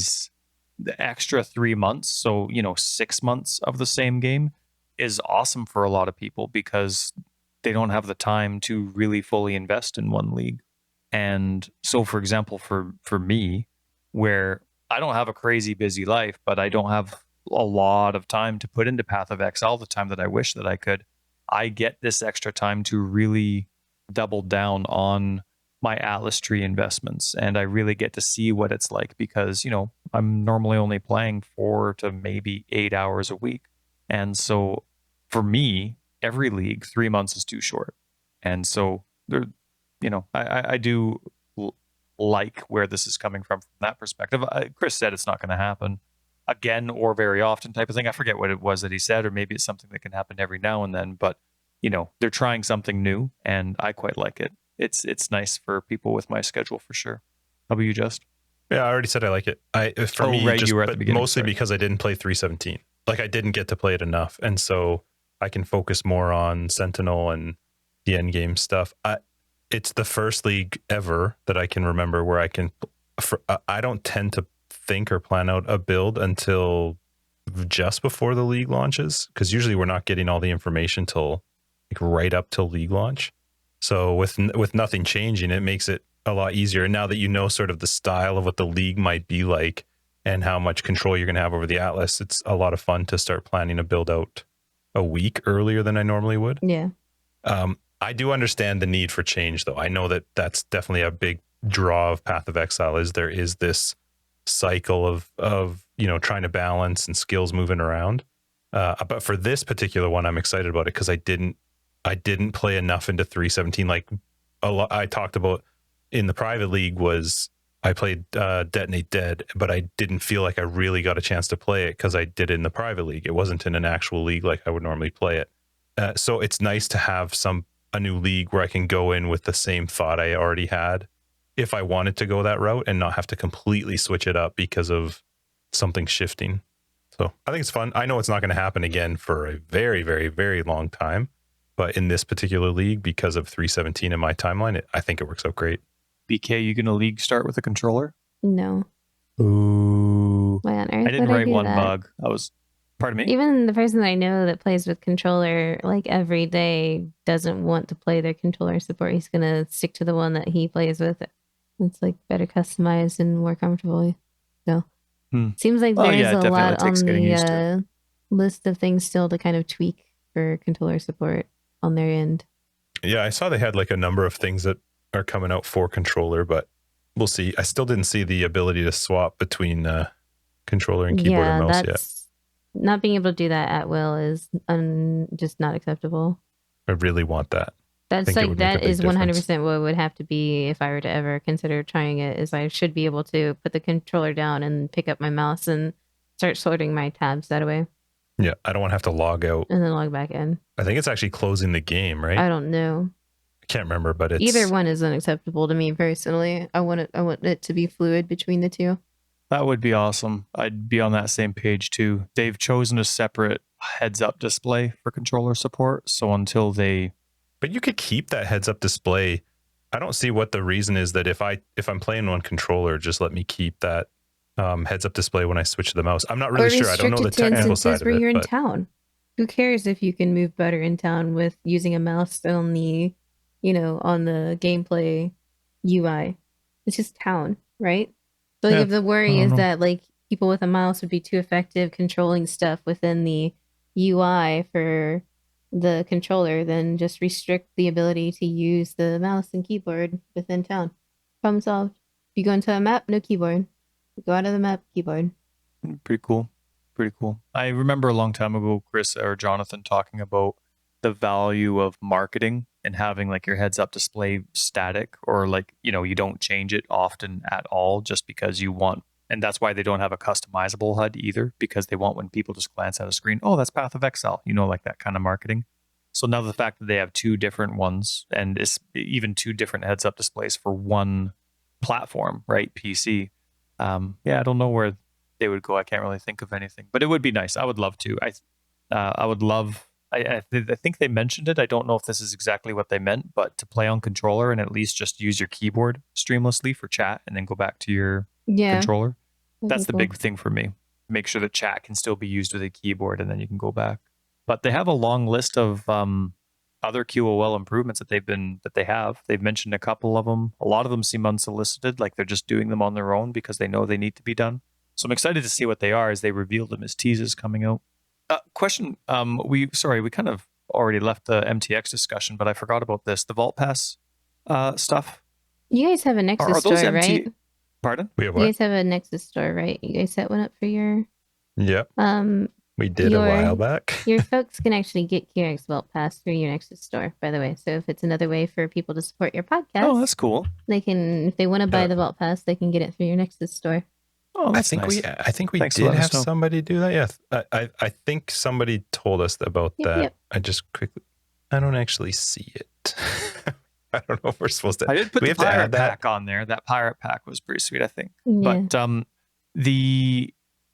extra 3 months, so 6 months of the same game, is awesome for a lot of people because they don't have the time to really fully invest in one league. And so, for example, for me, where I don't have a crazy busy life, but I don't have a lot of time to put into Path of Exile the time that I wish that I could, I get this extra time to really double down on my Atlas tree investments. And I really get to see what it's like because, I'm normally only playing 4 to maybe 8 hours a week. And so for me, every league, 3 months is too short. And so I do like where this is coming from that perspective. Chris said it's not going to happen again or very often type of thing. I forget what it was that he said, or maybe it's something that can happen every now and then. But they're trying something new, and I quite like it. It's nice for people with my schedule for sure. How about you, Just? Yeah, I already said I like it. For me, right, just you were at the but beginning, mostly sorry. because I didn't play 317. Like I didn't get to play it enough, and so I can focus more on Sentinel and the endgame stuff. It's the first league ever that I can remember where I can. I don't tend to think or plan out a build until just before the league launches, because usually we're not getting all the information till like right up till league launch. So with nothing changing, it makes it a lot easier. And now that you know sort of the style of what the league might be like and how much control you're going to have over the Atlas, it's a lot of fun to start planning a build out a week earlier than I normally would. Yeah. I do understand the need for change, though. I know that that's definitely a big draw of Path of Exile. There is this cycle of trying to balance and skills moving around. But for this particular one, I'm excited about it because I didn't play enough into 317. Like a lot I talked about in the private league was I played Detonate Dead, but I didn't feel like I really got a chance to play it because I did it in the private league. It wasn't in an actual league like I would normally play it. So it's nice to have a new league where I can go in with the same thought I already had if I wanted to go that route and not have to completely switch it up because of something shifting. So I think it's fun. I know it's not going to happen again for a very, very, very long time, but in this particular league, because of 317 in my timeline, I think it works out great. BK, you gonna league start with a controller? No. Ooh. Why on earth I didn't would write do one that? bug. Pardon me? Even the person that I know that plays with controller like every day doesn't want to play their controller support. He's gonna stick to the one that he plays with. It's like better customized and more comfortable. So seems like there's a lot on the list of things still to kind of tweak for controller support on their end. Yeah, I saw they had like a number of things that are coming out for controller, but we'll see. I still didn't see the ability to swap between controller and keyboard and mouse yet. Not being able to do that at will is just not acceptable. I really want that. That is 100% what it would have to be if I were to ever consider trying it. Is I should be able to put the controller down and pick up my mouse and start sorting my tabs that way. Yeah, I don't want to have to log out and then log back in. I think it's actually closing the game, right? I don't know. I can't remember, but it's either one is unacceptable to me personally. I want it to be fluid between the two. That would be awesome. I'd be on that same page too. They've chosen a separate heads-up display for controller support, so until they... But you could keep that heads-up display. I don't see what the reason is that if I'm playing on controller, just let me keep that heads-up display when I switch to the mouse. I'm not really sure. I don't know the technical side of it. You're in town. Who cares if you can move better in town with using a mouse on the, on the gameplay UI? It's just town, right? So if the worry is that like people with a mouse would be too effective controlling stuff within the UI for the controller, then just restrict the ability to use the mouse and keyboard within town. Problem solved. If you go into a map, no keyboard. Go out of the map, keyboard. Pretty cool. I remember a long time ago, Chris or Jonathan talking about the value of marketing and having like your heads up display static, or like, you don't change it often at all just because you want, and that's why they don't have a customizable HUD either, because they want when people just glance at a screen, oh, that's Path of Exile, like that kind of marketing. So now the fact that they have two different ones, and it's even two different heads up displays for one platform, right? PC. I don't know where they would go. I can't really think of anything, but it would be nice. I would love to. I would love. I think they mentioned it. I don't know if this is exactly what they meant, but to play on controller and at least just use your keyboard streamlessly for chat and then go back to your controller. That's the big thing for me. Make sure that chat can still be used with a keyboard and then you can go back. But they have a long list of other QOL improvements that they have. They've mentioned a couple of them. A lot of them seem unsolicited, like they're just doing them on their own because they know they need to be done. So I'm excited to see what they are as they reveal them as teases coming out. Question. We kind of already left the MTX discussion, but I forgot about this. The Vault Pass stuff. You guys have a Nexus store, right? Pardon? We have what? You guys have a Nexus store, right? You guys set one up for your... Yep. We did a while back. Your folks can actually get QX Vault Pass through your Nexus store, by the way. So if it's another way for people to support your podcast... Oh, that's cool. They can, if they want to buy the Vault Pass, they can get it through your Nexus store. Oh, that's nice. I think we did have somebody do that. Yeah, I think somebody told us about that. Yep. I just quickly. I don't actually see it. I don't know if we're supposed to. I did put we the have to pirate add that? pack on there. That pirate pack was pretty sweet, I think. Yeah. But the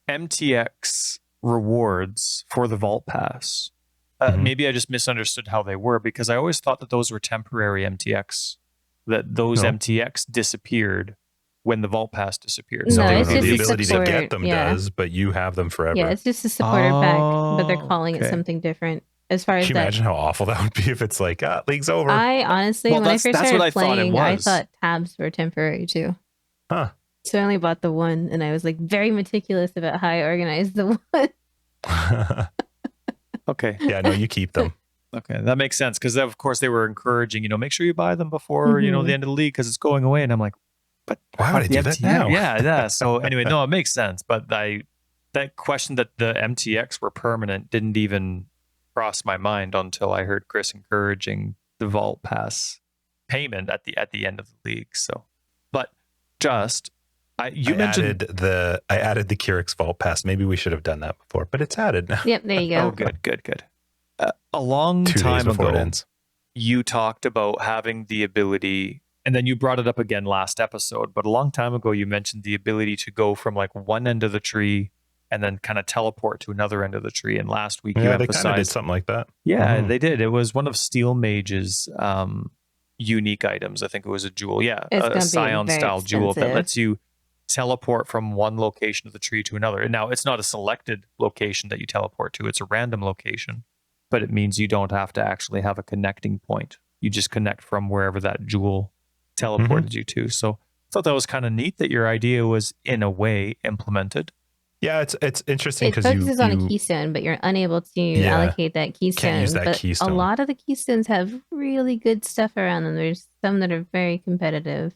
MTX rewards for the Vault Pass, maybe I just misunderstood how they were, because I always thought that those were temporary MTX, that those MTX disappeared when the Vault Pass disappeared. No, So it's just the a ability support, to get them does, but you have them forever. Yeah, it's just a supporter pack, but they're Oh, calling it okay. something different. As far as Can you that, imagine how awful that would be if it's like, league's over? I honestly, Well, when I that's- first that's started what I thought it playing, I was. thought tabs were temporary too. Huh. So I only bought the one, and I was like very meticulous about how I organized the one. Okay. Yeah, no, you keep them. Okay, that makes sense, because of course they were encouraging, make sure you buy them before, the end of the league, because it's going away. And I'm like, but Why would I do that now? Yeah. So anyway, no, it makes sense. But that question that the MTX were permanent didn't even cross my mind until I heard Chris encouraging the Vault Pass payment at the end of the league. So, but I mentioned I added the Curix Vault Pass. Maybe we should have done that before, but it's added now. Yep, there you go. Oh, good. A long 2 days time before ago, it ends. you talked about having the ability, and then you brought it up again last episode, but a long time ago you mentioned the ability to go from like one end of the tree and then kind of teleport to another end of the tree. And last week you Yeah, they kind of did emphasized something like that. Yeah, Mhm. they did. It was one of Steel Mage's unique items. I think it was a jewel. Yeah, It's gonna a be scion very style jewel that expensive. lets you teleport from one location of the tree to another. And now it's not a selected location that you teleport to, it's a random location, but it means you don't have to actually have a connecting point. You just connect from wherever that jewel teleported you to. So I thought that was kind of neat that your idea was in a way implemented. Yeah, it's interesting It because focuses on a keystone, but you're unable to allocate that keystone. can't use that but keystone. A lot of the keystones have really good stuff around them. There's some that are very competitive.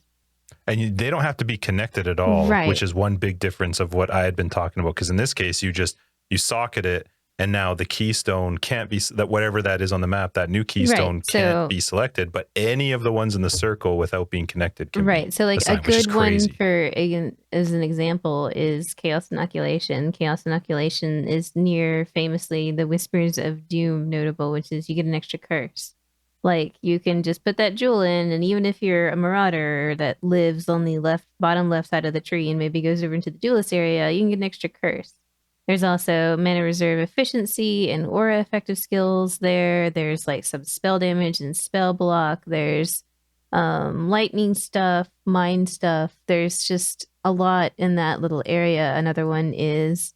And they don't have to be connected at all, Right. which is one big difference of what I had been talking about. Because in this case, you socket it, and now the keystone can't be that whatever that is on the map. That new keystone can't be selected, but any of the ones in the circle without being connected can be So like assigned, a good one crazy. as an example is Chaos Inoculation. Chaos Inoculation is near famously the Whispers of Doom notable, which is you get an extra curse. Like you can just put that jewel in, and even if you're a marauder that lives on the bottom left side of the tree and maybe goes over into the duelist area, you can get an extra curse. There's also mana reserve efficiency and aura effective skills there. There's like some spell damage and spell block. There's lightning stuff, mind stuff. There's just a lot in that little area. Another one is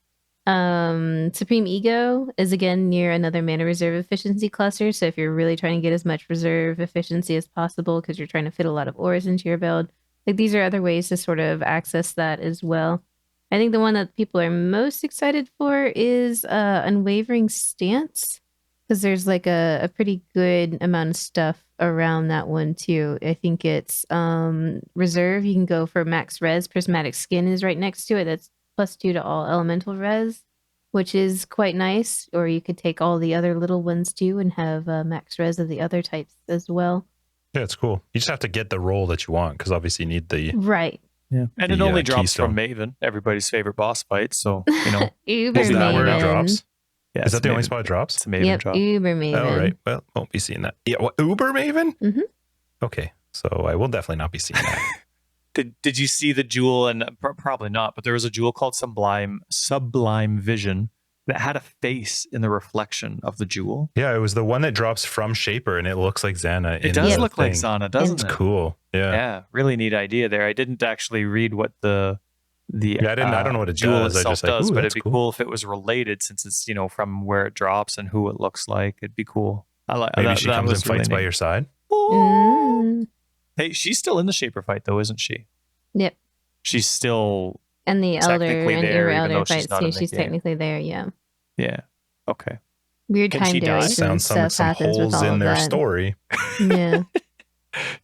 Supreme Ego is again near another mana reserve efficiency cluster. So if you're really trying to get as much reserve efficiency as possible because you're trying to fit a lot of auras into your build, like these are other ways to sort of access that as well. I think the one that people are most excited for is Unwavering Stance, because there's like a pretty good amount of stuff around that one too. I think it's reserve. You can go for max res. Prismatic Skin is right next to it. That's +2 to all elemental res, which is quite nice. Or you could take all the other little ones too and have max res of the other types as well. Yeah, it's cool. You just have to get the role that you want, because obviously you need the right. Yeah, and it only drops keystone. from Maven, everybody's favorite boss fight. So is Uber that where it Maven. drops? Yeah, Is that the only spot it drops? It's a Maven drop. Uber Maven. Oh, right. Well, won't be seeing that. Yeah, Uber Maven? Mm-hmm. Okay, so I will definitely not be seeing that. Did you see the jewel? And probably not, but there was a jewel called Sublime Vision that had a face in the reflection of the jewel. Yeah, it was the one that drops from Shaper, and it looks like Xana. It does look like Xana, doesn't it? It's cool. Yeah, really neat idea there. I didn't actually read what the I don't know what it jewel does. I itself just like, does, ooh, but that's it'd be cool if it was related, since it's from where it drops and who it looks like. It'd be cool. I like. Maybe she comes and fights by neat. your side. Mm. Hey, she's still in the Shaper fight though, isn't she? Yep. She's still and the elder technically and there, Uber even elder though she's fights not too. in the She's game. technically there. Yeah. Yeah. Okay. Weird Can time she die? duration Sounds stuff some happens with holes all in of their that. story. Yeah.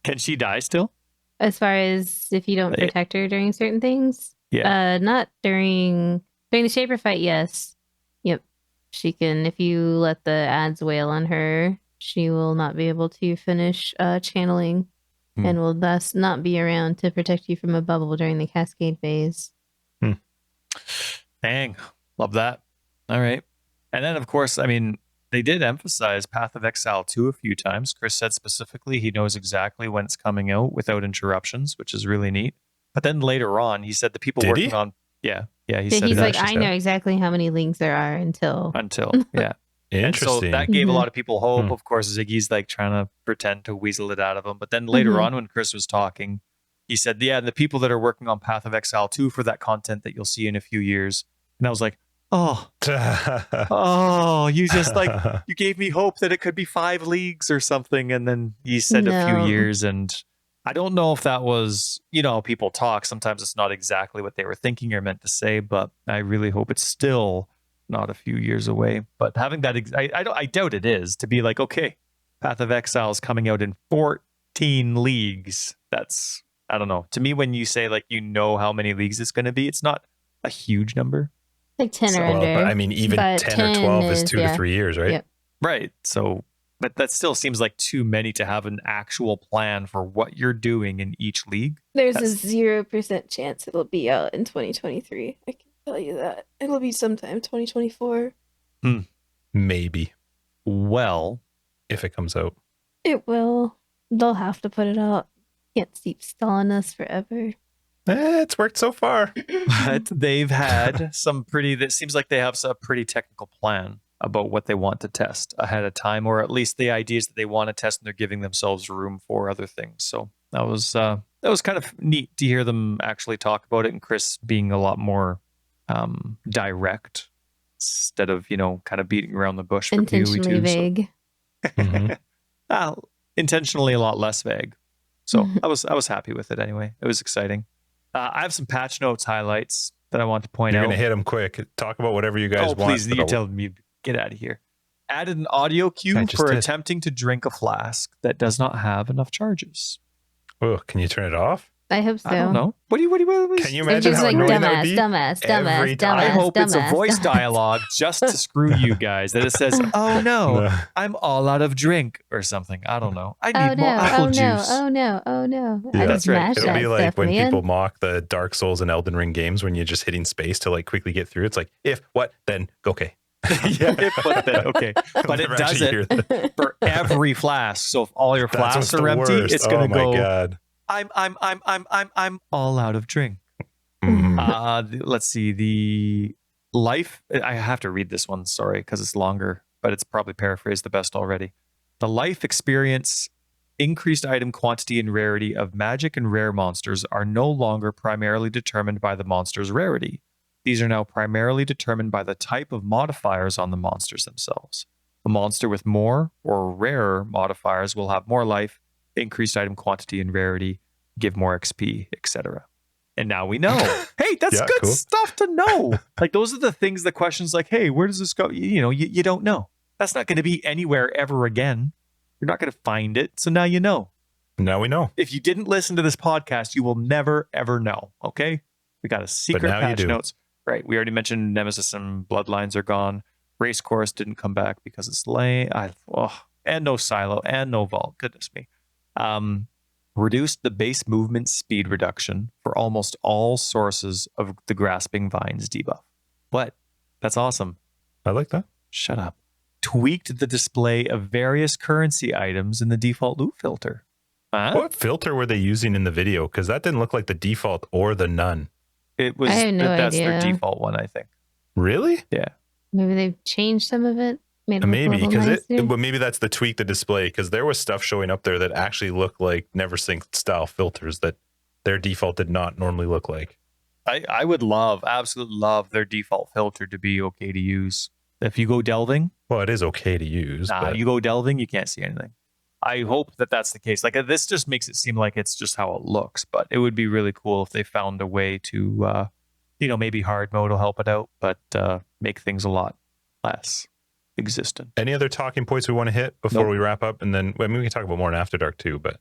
Can she die still? As far as if you don't protect her during certain things, not during the Shaper fight. Yes. Yep. She can. If you let the ads wail on her, she will not be able to finish channeling, and will thus not be around to protect you from a bubble during the cascade phase. Dang, love that. All right. And then, of course, I mean, they did emphasize Path of Exile 2 a few times. Chris said specifically he knows exactly when it's coming out without interruptions, which is really neat. But then later on, he said the people Did working he? on he Yeah, said he's that like, I know exactly how many leagues there are until yeah. And so Interesting. that gave a Mhm. lot of people hope. Of course, Ziggy's like trying to pretend to weasel it out of him. But then later Mhm. on, when Chris was talking, he said, yeah, the people that are working on Path of Exile 2 for that content that you'll see in a few years. And I was like, oh, you just like, you gave me hope that it could be 5 leagues or something. And then he said a few No. years. And I don't know if that was, people talk. Sometimes it's not exactly what they were thinking or meant to say, but I really hope it's still not a few years away. But having that, I doubt it is, to be like, okay, Path of Exile is coming out in 14 leagues. That's, I don't know. To me, when you say like, how many leagues it's going to be, it's not a huge number. like 10 or Well, under. but I mean, even But 10 or 12 is 2 to yeah. 3 years, right? Yep. Right. So, but that still seems like too many to have an actual plan for what you're doing in each league. There's a That's- 0% chance it'll be out in 2023. I can tell you that. It'll be sometime 2024. Maybe, Well, if it comes out. It will. They'll have to put it out. Can't keep stalling us forever. It's worked so far. but they've had that seems like they have a pretty technical plan about what they want to test ahead of time, or at least the ideas that they want to test, and they're giving themselves room for other things. So that was kind of neat to hear them actually talk about it, and Chris being a lot more direct instead of kind of beating around the bush for Intentionally PoE2. vague. Mhm. Intentionally a lot less vague. So I was happy with it anyway. It was exciting. I have some patch notes highlights that I want to point You're out. going to hit them quick. Talk about whatever you guys want. Please, you tell me, get out of here. Added an audio cue I just for did. attempting to drink a flask that does not have enough charges. Oh, can you turn it off? I hope so. I don't know. What do you Can you They're imagine just how like annoying that would dumbass, be? dumbass, Every dumbass, time. dumbass. I hope it's a dumbass, voice dumbass. dialogue just to screw you guys. That it says, "Oh no, No. I'm all out of drink" or something. I don't know. I Oh need more no, apple oh no, juice. oh no, oh no. Yeah, I that's just right. mashed It'll that be like stuff, when man. people mock the Dark Souls and Elden Ring games when you're just hitting space to like quickly get through. It's like, if, what, then, okay. But then, okay. But it Never does actually it hear that. for every flask. So if all your That's flasks what's are the empty, worst. it's gonna Oh my go. God. I'm all out of drink. Mhm. Let's see. The life. I have to read this one. Sorry, because it's longer, but it's probably paraphrased the best already. The life experience, increased item quantity and rarity of magic and rare monsters are no longer primarily determined by the monster's rarity. These are now primarily determined by the type of modifiers on the monsters themselves. A monster with more or rarer modifiers will have more life, increased item quantity and rarity, give more XP, etc. And now we know. Hey, that's Yeah, good cool. stuff to know. Like, those are the things, the questions like, hey, where does this go? You don't know. That's not going to be anywhere ever again. You're not going to find it. So now you know. Now we know. If you didn't listen to this podcast, you will never, ever know. Okay? We got a secret now you patch do. notes. Right. We already mentioned Nemesis and Bloodlines are gone. Race Course didn't come back because it's late. And no Silo and no Vault. Goodness me. Reduced the base movement speed reduction for almost all sources of the Grasping Vines debuff. What? That's awesome. I like that. Shut up. Tweaked the display of various currency items in the default loot filter. Huh? What filter were they using in the video? Because that didn't look like the default or the none. It was. I have no That's their idea. default one, I think. Really? Yeah. Maybe they've changed some of it. Made it look a Maybe little because nicer. but maybe that's the tweak the display, because there was stuff showing up there that actually looked like NeverSync style filters that their default did not normally look like. I would absolutely love their default filter to be okay to use. If you go delving, Well, it is okay to use. but you go delving, you can't see anything. I hope that that's the case. Like, this just makes it seem like it's just how it looks, but it would be really cool if they found a way to, maybe hard mode will help it out, but make things a lot less existent. Any other talking points we want to hit before Nope. we wrap up? And then, we can talk about more in After Dark too, but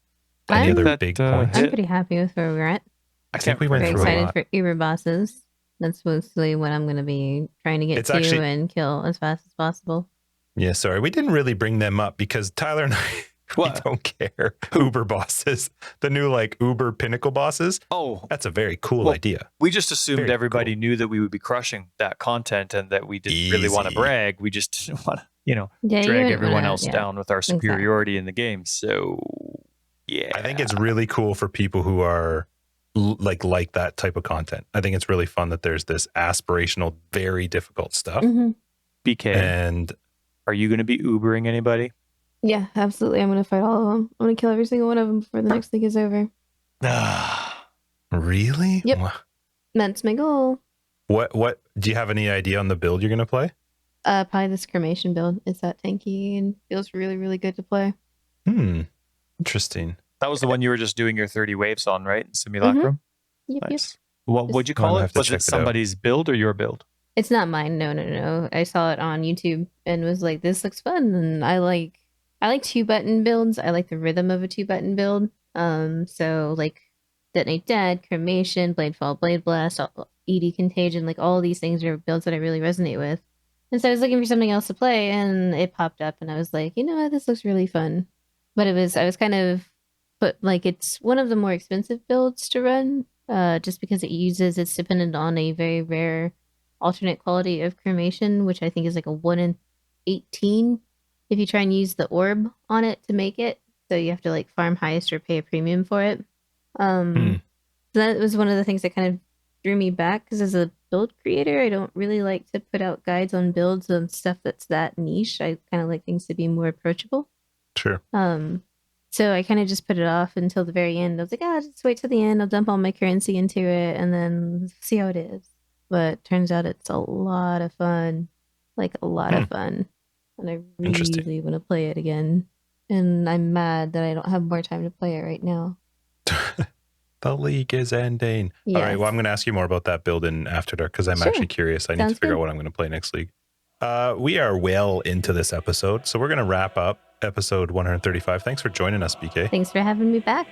any I'm- other That, big uh, points? I'm pretty happy with where we're at. I think we went Very through a excited lot. for Uber bosses. That's mostly what I'm going to be trying to get It's to actually- and kill as fast as possible. Yeah, sorry. We didn't really bring them up because Tyler and I, We What? don't care. Uber bosses, the new like Uber pinnacle bosses. Oh, That's a very cool Well, idea. we just assumed Very everybody cool. knew that we would be crushing that content and that we didn't really want to Easy. brag. We just didn't want to, Yeah, you drag wouldn't everyone wanna- else yeah. down with our exactly. superiority in the game. So, yeah. I think it's really cool for people who are like that type of content. I think it's really fun that there's this aspirational, very difficult stuff. Mhm. BK, And are you going to be Ubering anybody? Yeah, absolutely. I'm gonna fight all of them. I'm gonna kill every single one of them before the next thing is over. really? Yep. Wha- That's my goal. What do you have any idea on the build you're going to play? Probably this cremation build. It's that tanky and feels really, really good to play. Interesting. That was the one you were just doing your 30 waves on, right? Simulacrum? Yep, yep. Nice. What would you I'm gonna call have it? to Was check it it out. somebody's build or your build? It's not mine. No. I saw it on YouTube and was like, this looks fun. And I like 2-button builds. I like the rhythm of a 2-button build. So like Detonate Dead, Cremation, Blade Fall, Blade Blast, ED Contagion, like all these things are builds that I really resonate with. And so I was looking for something else to play and it popped up and I was like, you know what, this looks really fun. But I was kind of, but like it's one of the more expensive builds to run, just because it's dependent on a very rare alternate quality of cremation, which I think is like a 1 in 18 if you try and use the orb on it to make it. So you have to like farm highest or pay a premium for it. So that was one of the things that kind of drew me back because as a build creator, I don't really like to put out guides on builds on stuff that's that niche. I kind of like things to be more approachable. Sure. So I kind of just put it off until the very end. I was like, just wait till the end. I'll dump all my currency into it and then see how it is. But turns out it's a lot of fun. Like a lot of fun. And I Interesting. really want to play it again. And I'm mad that I don't have more time to play it right now. The league is ending. All right. Well, I'm going to ask you more about that build in After Dark because I'm Sure. actually curious. I need to Sounds figure good. out what I'm going to play next league. We are well into this episode, so we're going to wrap up episode 135. Thanks for joining us, BK. Thanks for having me back.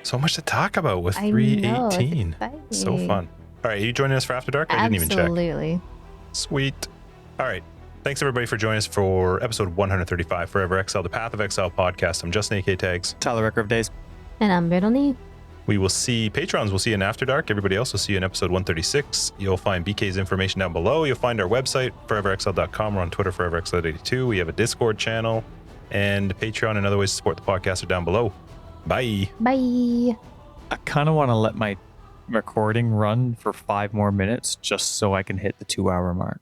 So much to talk about with I know, it's 318. exciting. So fun. All right. Are you joining us for After Dark? I didn't even check. Absolutely. Sweet. All right. Thanks everybody for joining us for episode 135, Forever Exile, the Path of Exile podcast. I'm Justin AK Tags. Tyler Record of Days. And I'm Brittleknee. We will see patrons. We'll see you in After Dark. Everybody else will see you in episode 136. You'll find BK's information down below. You'll find our website, foreverexiled.com. We're on Twitter, foreverexiled82. We have a Discord channel and Patreon and other ways to support the podcast are down below. Bye. Bye. I kind of want to let my recording run for 5 more minutes just so I can hit the 2-hour mark.